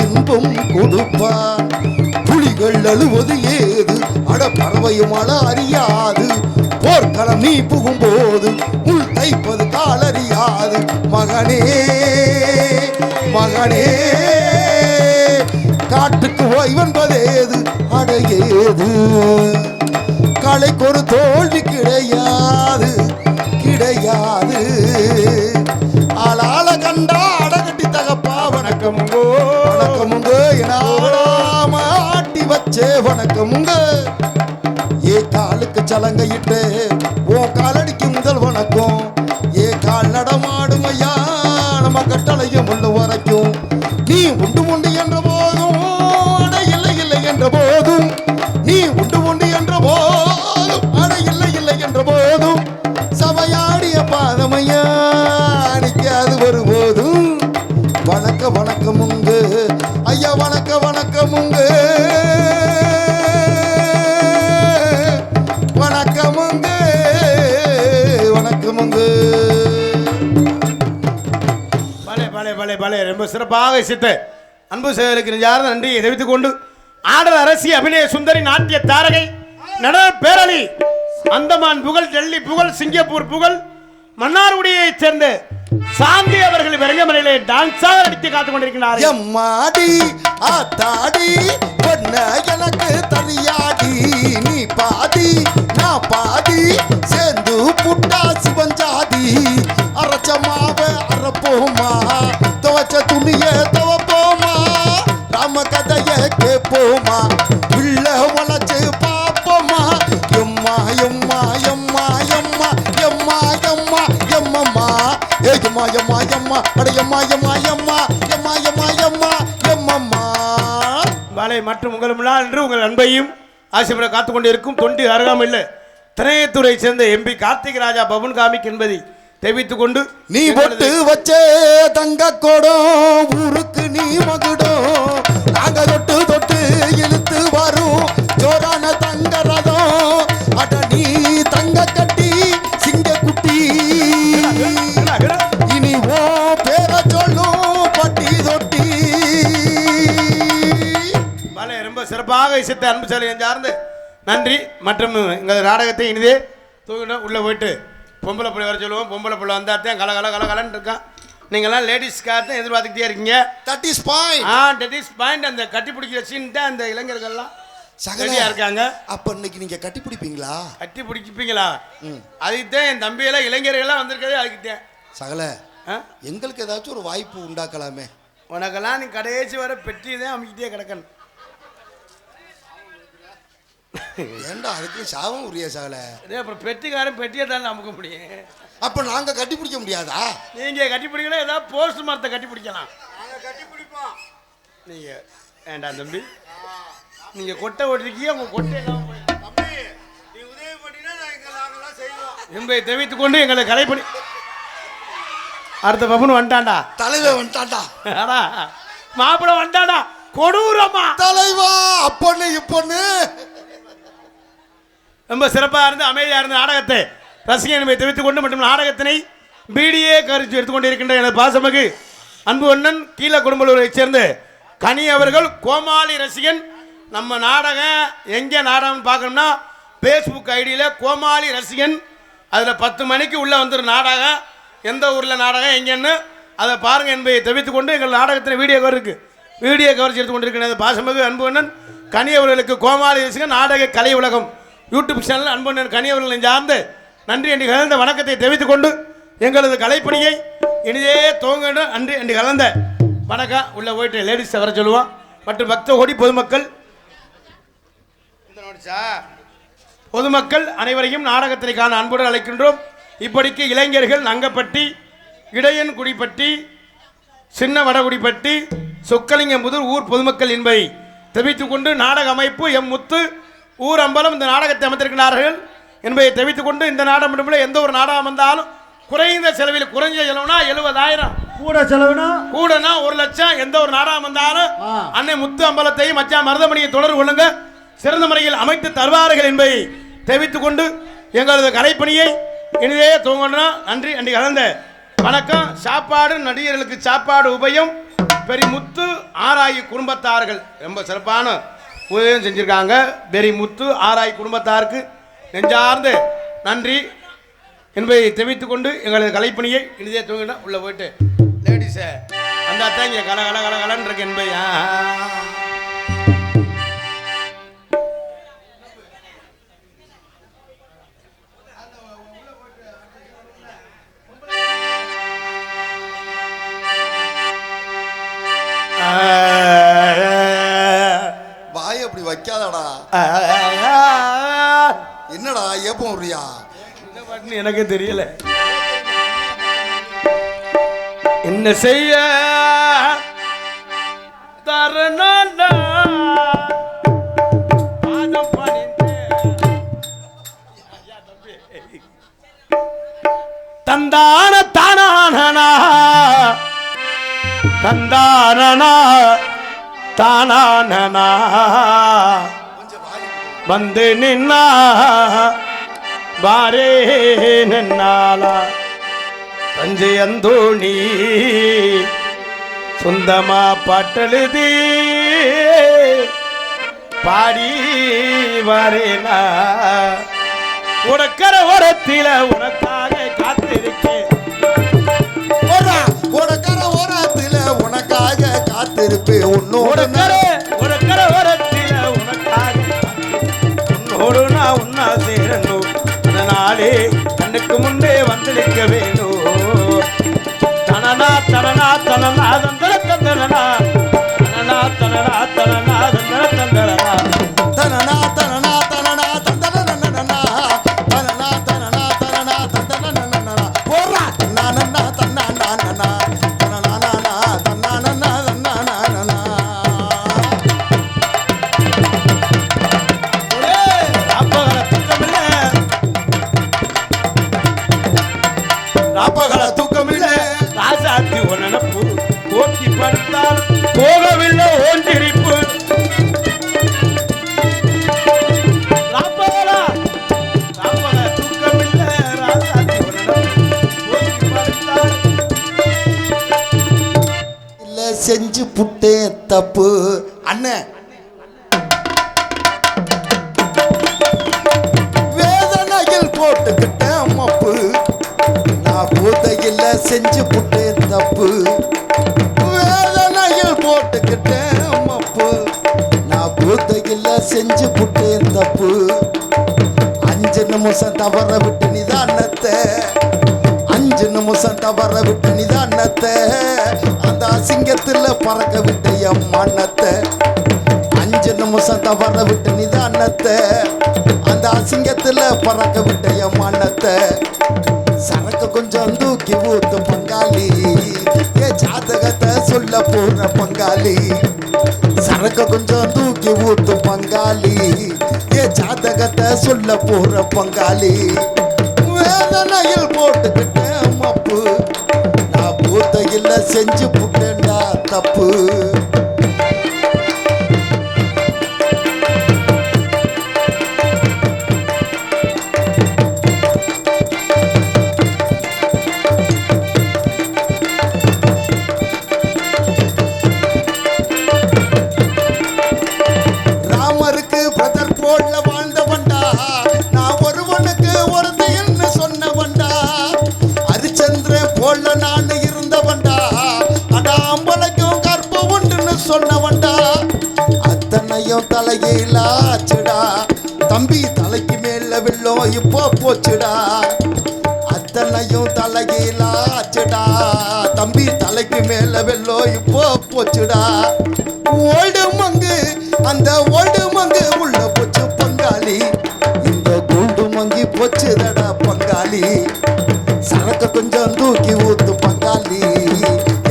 Speaker 2: இன்பம் கொடுப்பான். புலிகள் அழுவது ஏது, அட பறவையும் அழ அறியாது. போர்க்களம் நீ புகும்போது உள் தைப்பது காலறியாது. மகனே மகனே காட்டுக்கு ஓய்வென்பதேது, அடையேது கலைக்கு ஒரு தோல்வி கிடையாது கிடையாது. ஆளாள கண்டா அடகட்டி தகப்பா வணக்கமுங்கோ வணக்கமுங்கோ எனாடாம ஆட்டி வச்சே வணக்கமுங்க. ஏ காலுக்கு சலங்கையிட்டு ஓ காலடிக்கு முதல் வணக்கம். ஏ கால் நடமாடும் ஐயா நம்ம கட்டளையும் ஒன்று வரைக்கும். நீ உண்டு உண்டு என்ற போதும் அட இல்லை இல்லை என்ற போதும், நீ உண்டு உண்டு என்ற போதும் அட இல்லை இல்லை என்ற போதும், சபையாடிய பாதமையா நிற்காது ஒருபோதும். வணக்க வணக்கமுங்க ஐயா வணக்க வணக்கமுங்க வணக்கமுங்க வணக்கமுங்க.
Speaker 1: பலே பலே பலே பலே ரொம்ப சிறப்பாக இசைத்த அன்பு சேவலுக்கு யாரும் நன்றியை தெரிவித்துக் கொண்டு ஆடல் அரசி அபிநய சுந்தரி நாட்டிய தாரகை நடன பேரளி அந்தமான் புகழ், டெல்லி புகழ், சிங்கப்பூர் புகழ், மன்னார்குடியைச் சேர்ந்த சாந்தி அவர்கள் வெறங்கமலையிலே டான்ஸாக நடித்து காத்துக் கொண்டிருக்கிறார்.
Speaker 2: எம்மாடி ஆத்தாடி பொண்ண எனக்கு தரியாடி, நீ பாதி நான் பாதி சேர்ந்து புட்டா சிவஞ்சாதி. அரைச்ச மாவ அரைப்போமா, துவச்ச துணிய துவப்போமா, ராம கதைய கேட்போமா, உள்ள வளைச்சு பார்ப்போமா. எம்மா எம்மா எம்மா எம்மா எம்மா எம்மா எம்மம்மா ஏம்மா எம்மா எம்மா அட எம்மா எம்மா எம்மா எம்மா எம்மா எம்மா எம்மம்மா.
Speaker 1: வாழை மற்றும் உங்கள் முன்னால் என்று உங்கள் அன்பையும் ஆசைப்பட காத்துக் கொண்டிருக்கும் தொண்டி அருகாமையில் திரையத்துறை சேர்ந்த எம்பி கார்த்திக் ராஜா பவன் காமிக் என்பதை தெரிவித்துக் கொண்டு
Speaker 2: நீ பொட்டு வச்சே தங்க கோடம் ஊருக்கு நீ மகுடம், நாங்க தொட்டு தொட்டு இழுத்து வரும் ஜோரான தங்க ரதம். அட நீ தங்க கட்டி சிங்க குட்டி, இனி ஓ பேர சொல்லும் பட்டி தொட்டி.
Speaker 1: வாழை ரொம்ப சிறப்பாக இசைத்த அன்பு சேலை சார்ந்து நன்றி. மற்றும் எங்கள் நாடகத்தை இனிதே தூக்கினோம் உள்ளே போயிட்டு பொம்பளை பிள்ளை வர சொல்லுவோம். பொம்பளை பிள்ளை வந்தாத்தான் கல கல கல கலன்னு இருக்கான். நீங்கள்லாம் லேடிஸ்க்காக தான் எதிர்பார்த்துக்கிட்டே இருக்கீங்க.
Speaker 2: That is point.
Speaker 1: That is point. அந்த கட்டி பிடிக்கிற சீன் தான் அந்த இளைஞர்கள்லாம் சகதியாக இருக்காங்க.
Speaker 2: அப்போ இன்னைக்கு நீங்கள் கட்டி பிடிப்பீங்களா?
Speaker 1: கட்டி பிடிப்பீங்களா? அதுக்குத்தான் என் தம்பியெல்லாம் இளைஞர்கள்லாம் வந்திருக்கதே அதுக்குத்தான்.
Speaker 2: சகல எங்களுக்கு ஏதாச்சும் ஒரு வாய்ப்பு உண்டாக்கலாமே.
Speaker 1: உனக்கெல்லாம் நீ கடைசி வர பெட்டி தான் அமைக்கிட்டே கிடக்கணும்.
Speaker 2: ஏண்டா அதுக்கு சாபம் உரிய சகல.
Speaker 1: அப்புறம் பெட்டிக்காரன் பெட்டியை தான் அமுக்க முடியும்.
Speaker 2: அப்போ நாங்கள் கட்டி பிடிக்க முடியாதா?
Speaker 1: நீங்கள் கட்டி பிடிக்கலாம், ஏதாவது போஸ்ட் மரத்தை கட்டி பிடிக்கலாம். நீங்கள் வேண்டாம் தம்பி, நீங்கள் கொட்டை ஓட்டிருக்கீங்க, உங்கள் கொட்டை என்பதை தெரிவித்துக் கொண்டு எங்களை கலைப்படி அடுத்த பப்புன்னு வந்துட்டான்டா,
Speaker 2: தலைவர் வந்துட்டான்டா,
Speaker 1: மாப்பிள்ள வந்துட்டான்டா, கொடூரமா
Speaker 2: தலைவா அப்பொண்ணு இப்பொண்ணு.
Speaker 1: ரொம்ப சிறப்பாக இருந்து அமைதியாக இருந்த நாடகத்தை ரசிகன் என்பதை தெரிவித்துக் கொண்டு மற்றும் நாடகத்தினை பிடிஏ கருத்து எடுத்துக்கொண்டிருக்கின்ற எனது பாசமகு அன்பு அண்ணன் கீழ குடும்பலூரைச் சேர்ந்த கனி அவர்கள் கோமாளி ரசிகன். நம்ம நாடகம் எங்கே நாடகம் பார்க்கணும்னா ஃபேஸ்புக் ஐடியில் கோமாளி ரசிகன், அதில் 10 மணிக்கு உள்ளே வந்துடும் நாடகம். எந்த ஊரில் நாடகம் எங்கேன்னு அதை பாருங்கள் என்பதை தெரிவித்துக் கொண்டு எங்கள் நாடகத்தில் வீடியோ கவர் இருக்குது. வீடியோ கவர்ச்சி எடுத்து கொண்டிருக்கிறது பாசமகு அன்பு அண்ணன் கனி அவர்களுக்கு கோமாளி ரசிகன் நாடக கலை உலகம் யூடியூப் சேனல் அன்பு அண்ணன் கனி அவர்களை சார்ந்து நன்றி என்று கலந்த வணக்கத்தை தெரிவித்துக் கொண்டு எங்களது கலைப்பணியை இனிதே துவங்க நன்றி என்று கலந்த வணக்கம். உள்ளே போயிட்டு லேடிஸ் வர சொல்லுவோம் மற்றும் பக்த கோடி பொதுமக்கள் பொதுமக்கள் அனைவரையும் நாடகத்தினை காண அன்புடன் அழைக்கின்றோம். இப்படிக்கு இளைஞர்கள் நங்கப்பட்டி, இடையன்குடிப்பட்டி, சின்ன வடகுடிப்பட்டி, சொக்கலிங்கம்புதூர் ஊர் பொதுமக்கள் என்பதை தெரிவித்துக் கொண்டு நாடக அமைப்பு எம் முத்து ஊர் அம்பலம் இந்த நாடகத்தை அமைத்திருக்கிறார்கள் என்பதை தெரிவித்துக் கொண்டு இந்த நாடகம் மட்டுமில்லை, எந்த ஒரு நாடகம் வந்தாலும் குறைந்த செலவில், குறைஞ்ச செலவுனா 70,000,
Speaker 4: கூட செலவுனா
Speaker 1: கூடனா 1,00,000. எந்த ஒரு நாடகம் வந்தாலும் அன்னை முத்து அம்பலத்தையும் மச்சான் மருதமணியை தொடர்பு கொள்ளுங்க, சிறந்த முறையில் அமைத்து தருவார்கள் என்பதை தெரிவித்துக் கொண்டு எங்களது கலைப்பணியை இனிதே துவங்கணும். நன்றி அன்றி கலந்த வணக்கம். சாப்பாடு நடிகர்களுக்கு சாப்பாடு உபயம் பெரிமுத்து ஆராய் குடும்பத்தார்கள் ரொம்ப சிறப்பான உதவியும் செஞ்சிருக்காங்க. பெரிமுத்து ஆராய் குடும்பத்தாருக்கு நெஞ்சார்ந்து நன்றி என்பதை தெரிவித்துக் கொண்டு எங்களது கலைப்பணியை இனிதே தூங்கினா உள்ள போயிட்டு லேடிஸை அந்த தான் இங்கே கல கல கல கலன்னு இருக்கு என்பதை
Speaker 2: வாய் அப்படி வைக்காதடா. என்னடா ஏப்பம் விடுறியா?
Speaker 1: என்ன பாட்டுன்னு எனக்கே தெரியல. என்ன செய்ய தரணா தந்தான தானானா தந்தானா தானானா வந்து நின்னா பாரே நின்னாலா தஞ்சை அந்தோணி சொந்தமா பாட்டெழுதி பாடி வரேனா உனக்கர ஓரத்தில உனக்காக காத்திருக்கேன்.
Speaker 2: உனக்கர ஓரத்தில உனக்காக காத்திருப்பேன்.
Speaker 1: உனக்கர ஓரத்தில உனக்காக உன்னோடு நான் உன்னா சேரணும். அதனாலே கண்ணுக்கு முன்னே வந்து நிற்க வேணும். தனனா தனனா தனனா தந்தன தந்தனா தனனா தனனா தனனா தந்தன தந்தனா
Speaker 2: தனனா தனனா தனனா தந்தனனனனா தனனா தனனா தனனா தந்தனனனனா போறா தனனா தனனா தனனா தனனா தனனா தனனா
Speaker 1: ராப்பகல தூக்கமில்லை ராசாத்தி ஒனப்பு போக்கி படுத்தால் போகவில்லை ஓஞ்சிரிப்பு. ராப்பகல தூக்கமில்லை ராசாத்தி ஒனப்பு போக்கி படுத்தால்
Speaker 2: இல்ல செஞ்சு புட்டேன் தப்பு அண்ணே. வேதனையில் போட்டுக்கிட்டேன் மப்பு. நான் போதையில் செஞ்சு புட்டேன் தப்பு. வேதனையில் போட்டுக்கிட்டேன் மப்பு. நான் போதையில் செஞ்சு புட்டேன் தப்பு. 5 நிமிஷம் தவற விட்டு நிதானத்தை 5 நிமிஷம் தவற விட்டு நிதானத்தை அந்த அசிங்கத்தில் பறக்க விட்டு என் மண்ணத்தை 5 நிமிஷம் தவற விட்டு நிதானத்தை அந்த அசிங்கத்தில் பறக்க விட்டு என் மண்ணத்தை சரக்கு கொஞ்சம் தூக்கி ஊத்து பங்காளி ஏ ஜாதகத்தை சொல்ல போற பங்காளி சரக்கு கொஞ்சம் தூக்கி ஊத்து பங்காளி ஏ ஜாதகத்தை சொல்ல போற பங்காளி வேதனையில் போட்டுக்கிட்டேன் மப்பு நான் பூத்தையில் செஞ்சு புட்டேன்டா தப்பு தலையிலாச்சுடா தம்பி தலைக்கு மேல வெள்ளம் இப்போ போச்சுடா அத்தனையும் தலையிலாச்சுடா தம்பி தலைக்கு மேல வெள்ளம் இப்போ போச்சுடா ஓடு மங்கு அந்த ஓடு மங்கு உள்ள போச்சு பங்காளி இந்த குண்டு மங்கி போச்சுதடா பங்காளி சரக்கு கொஞ்சம் தூக்கி ஊத்து பங்காளி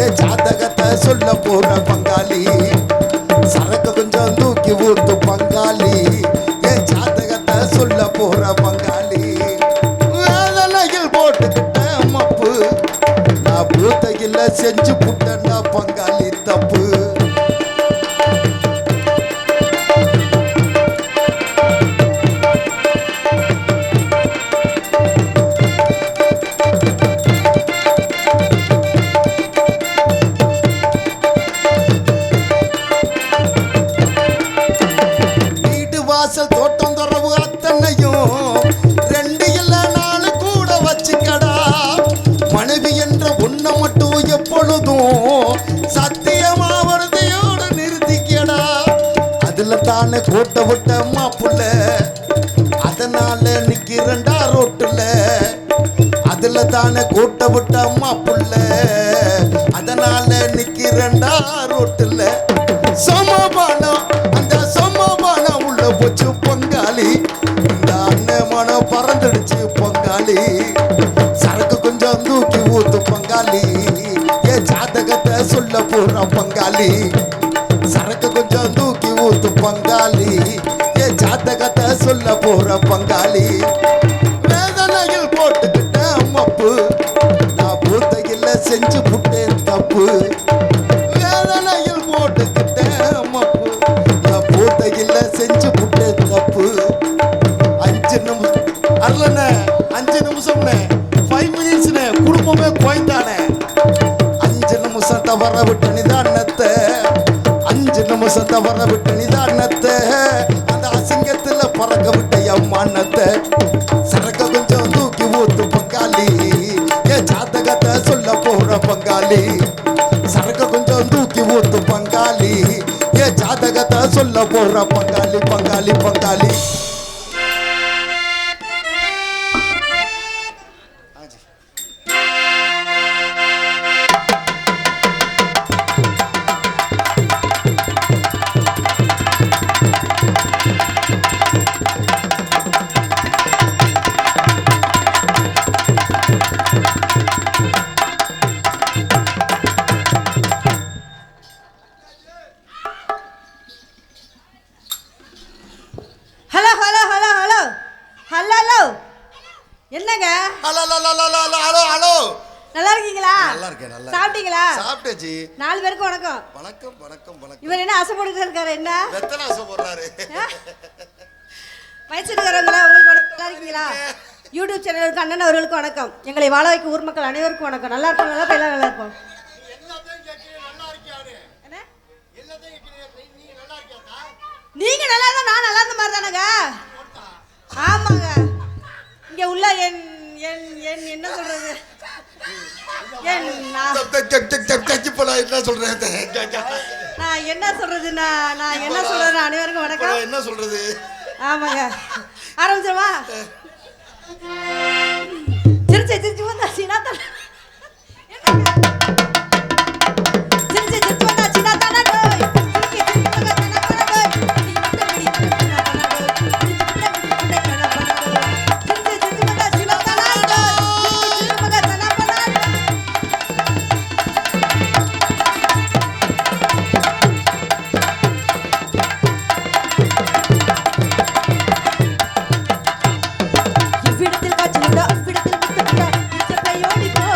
Speaker 2: ஏ ஜாதகத்தை சொல்ல போற பங்காளி சரக்கு கொஞ்சம் தூக்கி ஊத்து பங்காளி என் ஜாதகத்தை சொல்ல போற பங்காளி வேதனையில் போட்டுக்கிட்ட மப்பு நான் பூத்தையில் செஞ்சு புட்டேன்டா பங்காளி தப்பு அதுல தானே கோட்டை விட்ட மாப்புள்ள அதனால நிக்கிறண்டா ரோட்டுல அதுல தானே கோட்டை விட்ட மாப்புள்ள அதனால நிக்கிறண்டா ரோட்டுல சமபானம் அந்த சமபானம் உள்ள போச்சு பங்காளி இந்த அண்ணன் மனம் பறந்துடுச்சு பங்காளி சரக்கு கொஞ்சம் தூக்கி ஊத்து பங்காளி என் ஜாதகத்தை சொல்ல போற பங்காளி சரக்கு கொஞ்சம் தூக்கி ஊத்து பங்காளி என் ஜாதகத்தை சொல்ல போற பங்காளி வேதனையில் போட்டுக்கிட்டேன் மப்பு நான் பூத்தையில் செஞ்சு புட்டேன் தப்பு வேதனையில் போட்டுக்கிட்டேன் மப்பு நான் பூத்தையில் செஞ்சு புட்டேன் தப்பு 5 நிமிஷம் அல்லண்ண 5 நிமிஷம்னே 5 மினிட்ஸ்னே குடும்பமே கோய்ந்தானே 5 நிமிஷத்தை வர விட்டு நிதானத்தை 5 நிமிஷத்தை வர விட்டு நிதானத்தை அந்த அசிங்கத்துல பறக்க விட்ட அம்மானத்தை சரக்க கொஞ்சம் தூக்கி ஊத்து பங்காளி என் ஜாதகத்தை சொல்ல போற பங்காளி சரக்க கொஞ்சம் தூக்கி ஊத்து பங்காளி என் ஜாதகத்தை சொல்ல போற பங்காளி பங்காளி பங்காளி
Speaker 5: hello hello hello hello hello hello என்னங்க
Speaker 2: hello hello hello hello hello
Speaker 5: நல்லா இருக்கீங்களா
Speaker 2: நல்லா இருக்கேன் நல்லா
Speaker 5: சாப்பிட்டீங்களா
Speaker 2: சாப்பிட்டேச்சு
Speaker 5: 4 பேருக்கு வணக்கம்
Speaker 2: வணக்கம் வணக்கம் வணக்கம்
Speaker 5: இவர் என்ன ஆசை போட்டுட்டு இருக்காரு என்ன
Speaker 2: வெத்தலை ஆசை போடுறாரு
Speaker 5: வயசுக்காரங்களா உங்களுக்கு வணக்கம் நல்லா இருக்கீங்களா யூடியூப் சேனலுக்கு அண்ணன் அவர்களுக்கு வணக்கம் எங்களை வாழ வைக்க ஊர் மக்கள் அனைவருக்கும் வணக்கம் நல்லா இருப்போம் நல்லா எல்லாம் நல்லா இருப்போம் என்ன? நீங்க நல்லா இருந்தா நான் நல்லா இருந்த மாதிரி தானங்க ஆமாங்க இங்க உள்ள என் என் என் என்ன சொல்றது என் நான்
Speaker 2: என்ன சொல்றேன்
Speaker 5: நான் என்ன சொல்றதுன்னா நான் என்ன சொல்றது அனைவருக்கும் வணக்கம்
Speaker 2: என்ன சொல்றது
Speaker 5: ஆமாங்க ஆரம்பிச்சிருவா சிரிச்சு சிரிச்சு வந்தா சீனாத்தா சிரிச்சு சிரிச்சு வந்தா சீனாத்தா டோய் சிரிச்சு சிரிச்சு வந்தா சீனாத்தா டோய் சிரிச்சு சிரிச்சு வந்தா சீனாத்தா டோய் சிரிச்சு வந்தா சீனாத்தா இவ்விடத்தில் காய்ச்சலுண்டா அவ்விடத்தில் முத்தமுண்டா இச்சப்பையோடி போ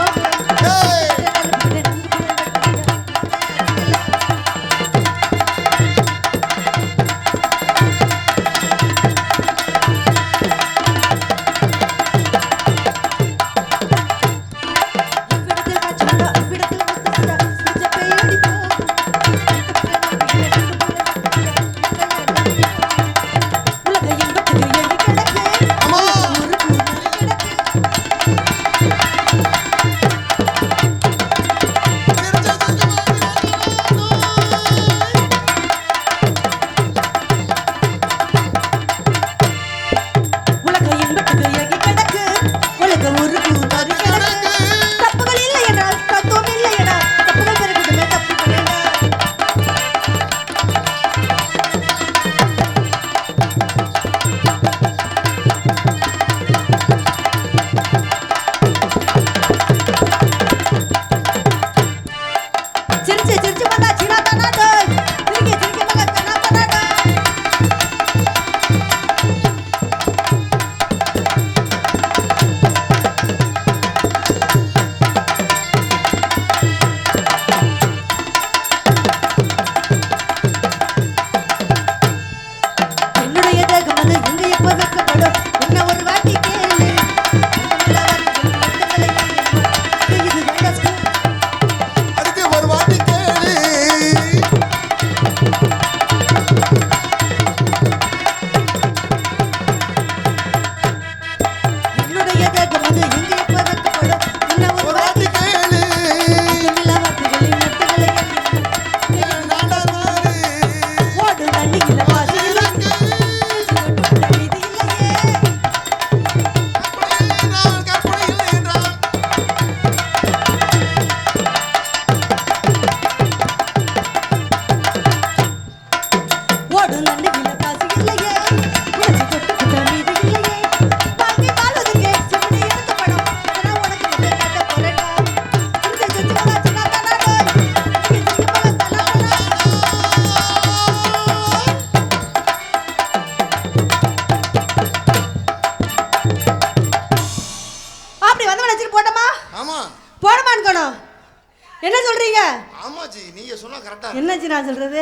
Speaker 5: என்னச்சு நான் சொல்றது?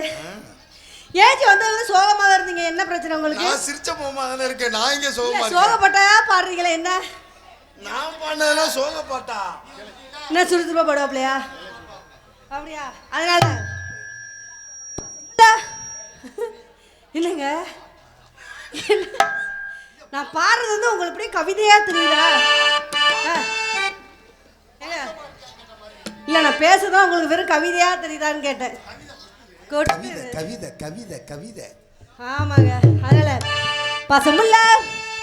Speaker 5: ஏஜி வந்தது சோகமா தான் இருந்தீங்க. என்ன பிரச்சனை உங்களுக்கு?
Speaker 2: நான் சிரிச்ச போமா தானே இருக்கேன். நான் இங்க சோகமா இருக்கேன்.
Speaker 5: சோகப்பட்டா பாடுறீங்களே என்ன?
Speaker 2: நான் பண்ணதெல்லாம் சோகப்பட்டா.
Speaker 5: என்ன சுறுசுறுப்பா பாடுவாப்லையா? அப்படியா? அதனால இல்லைங்க, நான் பாடுறது வந்து உங்களுக்கு அப்படியே கவிதையா தெரியுதா? இல்ல நான் பேசுறதா உங்களுக்கு வெறும் கவிதையா தெரியுதான்னு கேட்டேன்.
Speaker 2: கவிதை கவிதை கவிதை.
Speaker 5: ஆமாங்க. அதனால பசமுள்ள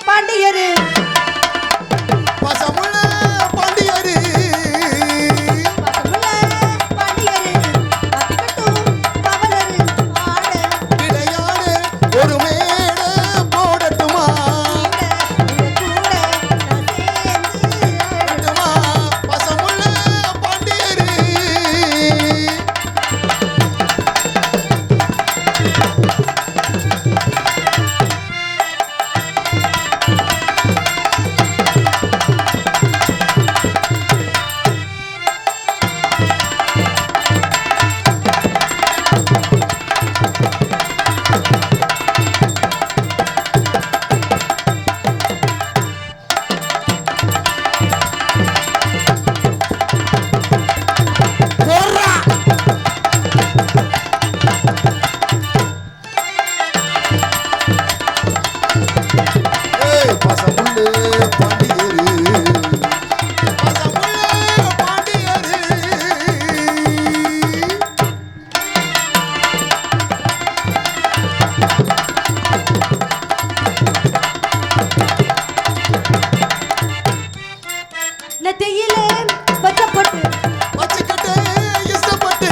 Speaker 5: பாண்டியரு
Speaker 2: பசமுள்ள பாண்டியரு
Speaker 5: பசமுள்ள பாண்டியரு பத்திக்கட்டும் பவளரு ஆட
Speaker 2: விளையாடு ஒரு மேட போடட்டுமா
Speaker 5: கூட நான் சேர்ந்து
Speaker 2: பசமுள்ள பாண்டியரு
Speaker 5: நெத்தியிலே வச்சப்பட்டு
Speaker 2: வச்சுக்கிட்டு இஷ்டப்பட்டு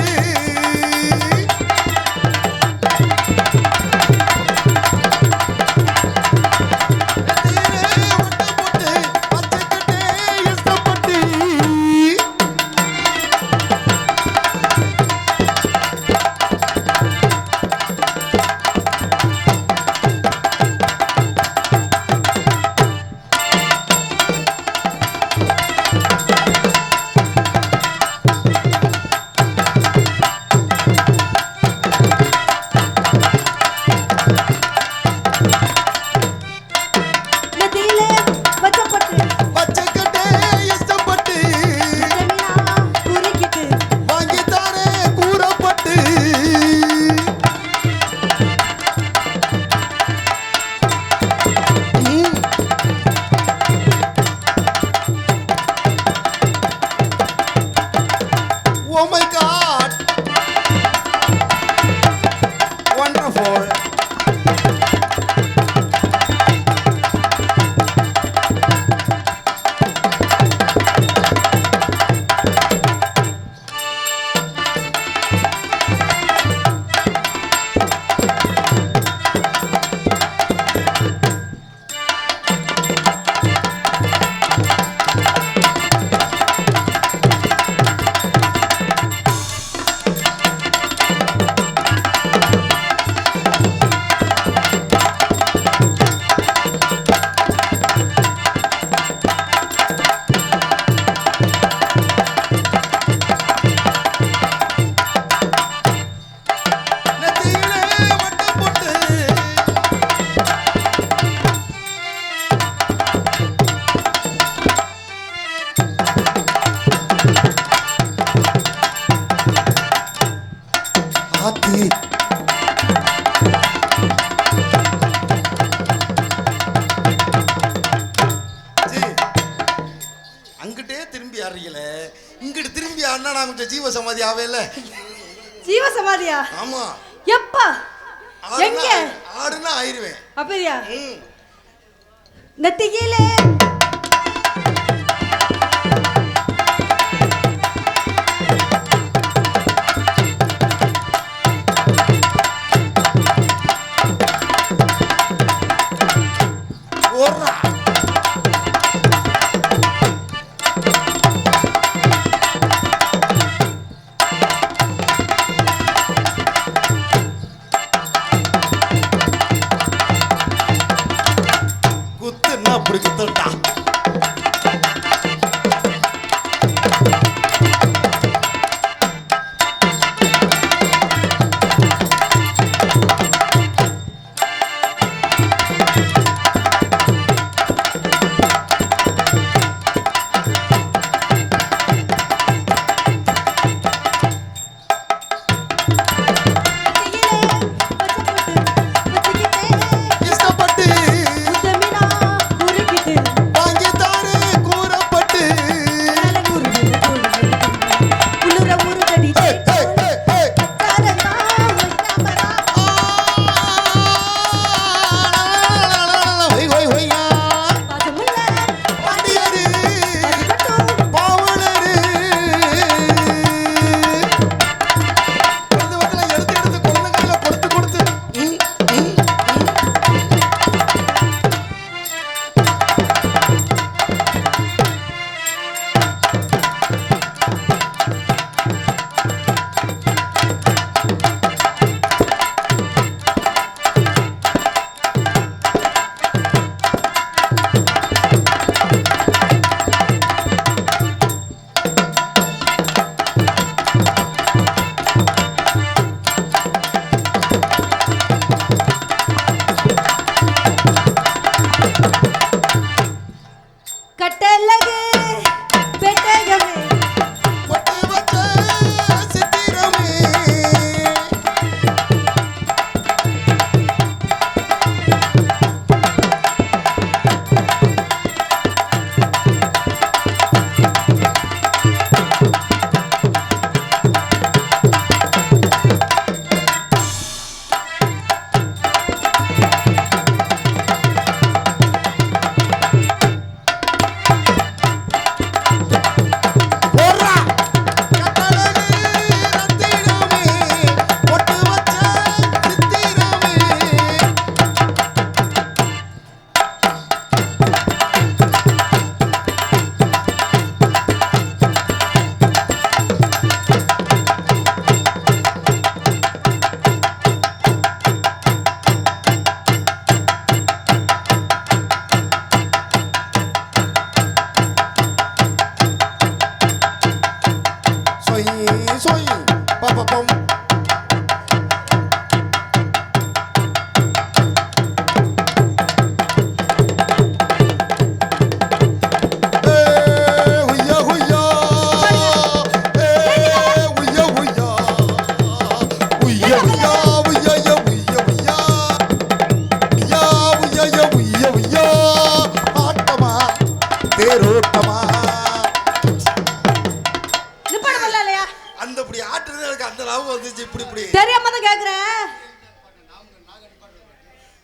Speaker 5: நெத்தியிலே வச்சப்பட்டு
Speaker 2: வச்சுக்கிட்டு இஷ்டப்பட்டு
Speaker 5: ஜமீனா குறுக்கிட்டு
Speaker 2: வாங்கித்தாரே கூறப்பட்டு Oh my God! Wonderful! நெத்தியிலே வட்டம் போட்டு ஆத்தி அங்கிட்டே திரும்பி ஆடுறீங்களே, இங்கிட்டு திரும்பி ஆடினா நான் கொஞ்சம் ஜீவ சமாதி ஆவேல.
Speaker 5: ஜீவ சமாதியா?
Speaker 2: ஆமா,
Speaker 5: எப்பா எங்க
Speaker 2: ஆடுனா ஆயிருவேன்.
Speaker 5: அப்படியா? நெத்தியிலே
Speaker 2: ஓடுறா குத்துன்னா அப்படி குத்துட்டா.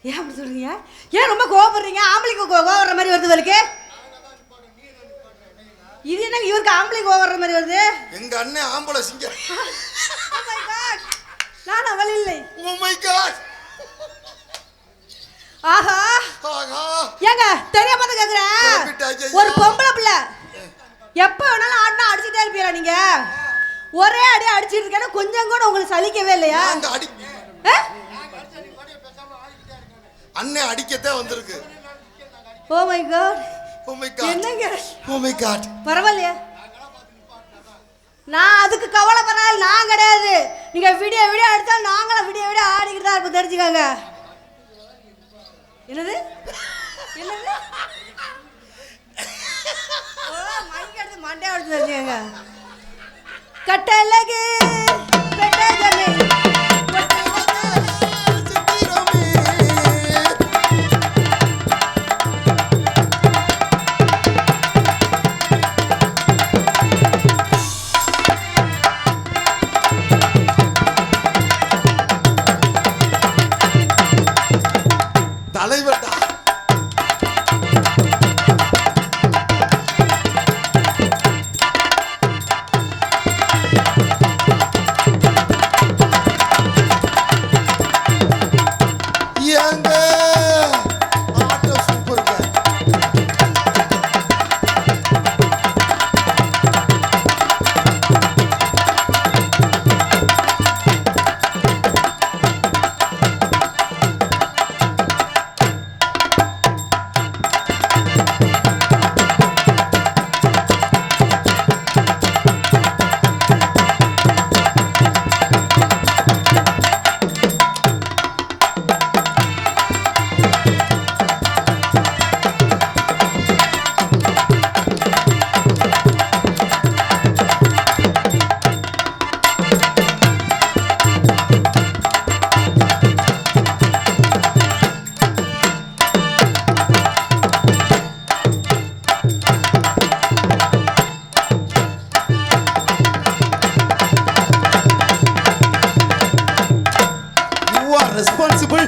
Speaker 5: ஏன் அப்படி சொல்றீங்க? ஏன் ரொம்ப கோவப்படுறீங்க? ஆம்பளைக்கு கோவம் வர்ற மாதிரி வருது உங்களுக்கு. இது என்ன இவருக்கு ஆம்பளை கோவம் வர்ற மாதிரி வருது?
Speaker 2: எங்க அண்ணன் ஆம்பளை சிங்கம்.
Speaker 5: Oh my god. நான் அவள் இல்லை.
Speaker 2: Oh my god.
Speaker 5: ஆஹா.
Speaker 2: ஆஹா.
Speaker 5: ஏங்க தெரியாம தான் கேக்குறேன். ஒரு பொம்பளை பிள்ளை எப்ப வேணாலும் ஆடினா அடிச்சுட்டே இருப்பீங்களா நீங்க? ஒரே அடி அடிச்சிட்டு இருக்கேன்னா கொஞ்சம் கூட உங்களுக்கு சலிக்கவே இல்லையா?
Speaker 2: அண்ணன் அடிக்கத்தே வந்திருக்கு.
Speaker 5: Oh my god.
Speaker 2: Oh my god.
Speaker 5: என்னங்க?
Speaker 2: Oh my god.
Speaker 5: பரவாயில்லையா? நான் அதுக்கு கவலைப்படாத நான் கிடையாது. நீங்க வீடியோ எடுத்தா நாங்களும் வீடியோ ஆடிக்கிட்டு தான் இருப்போம், தெரிஞ்சுக்கோங்க. என்னது என்னது? ஓ மைக் எடுத்து மண்டே எடுத்து தெரிஞ்சுக்கோங்க. கட்டழகு பெட்டகமே
Speaker 2: தலைவர்டா. ஏங்க ஆட்டம் சூப்பர்ங்க. Responsible.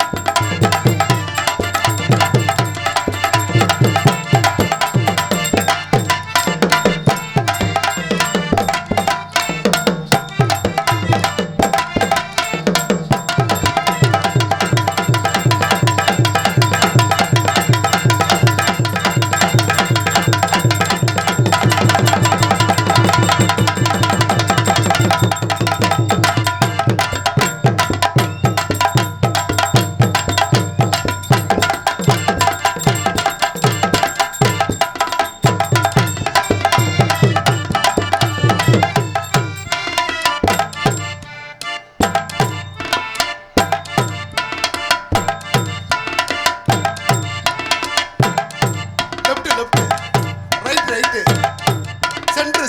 Speaker 2: சென்று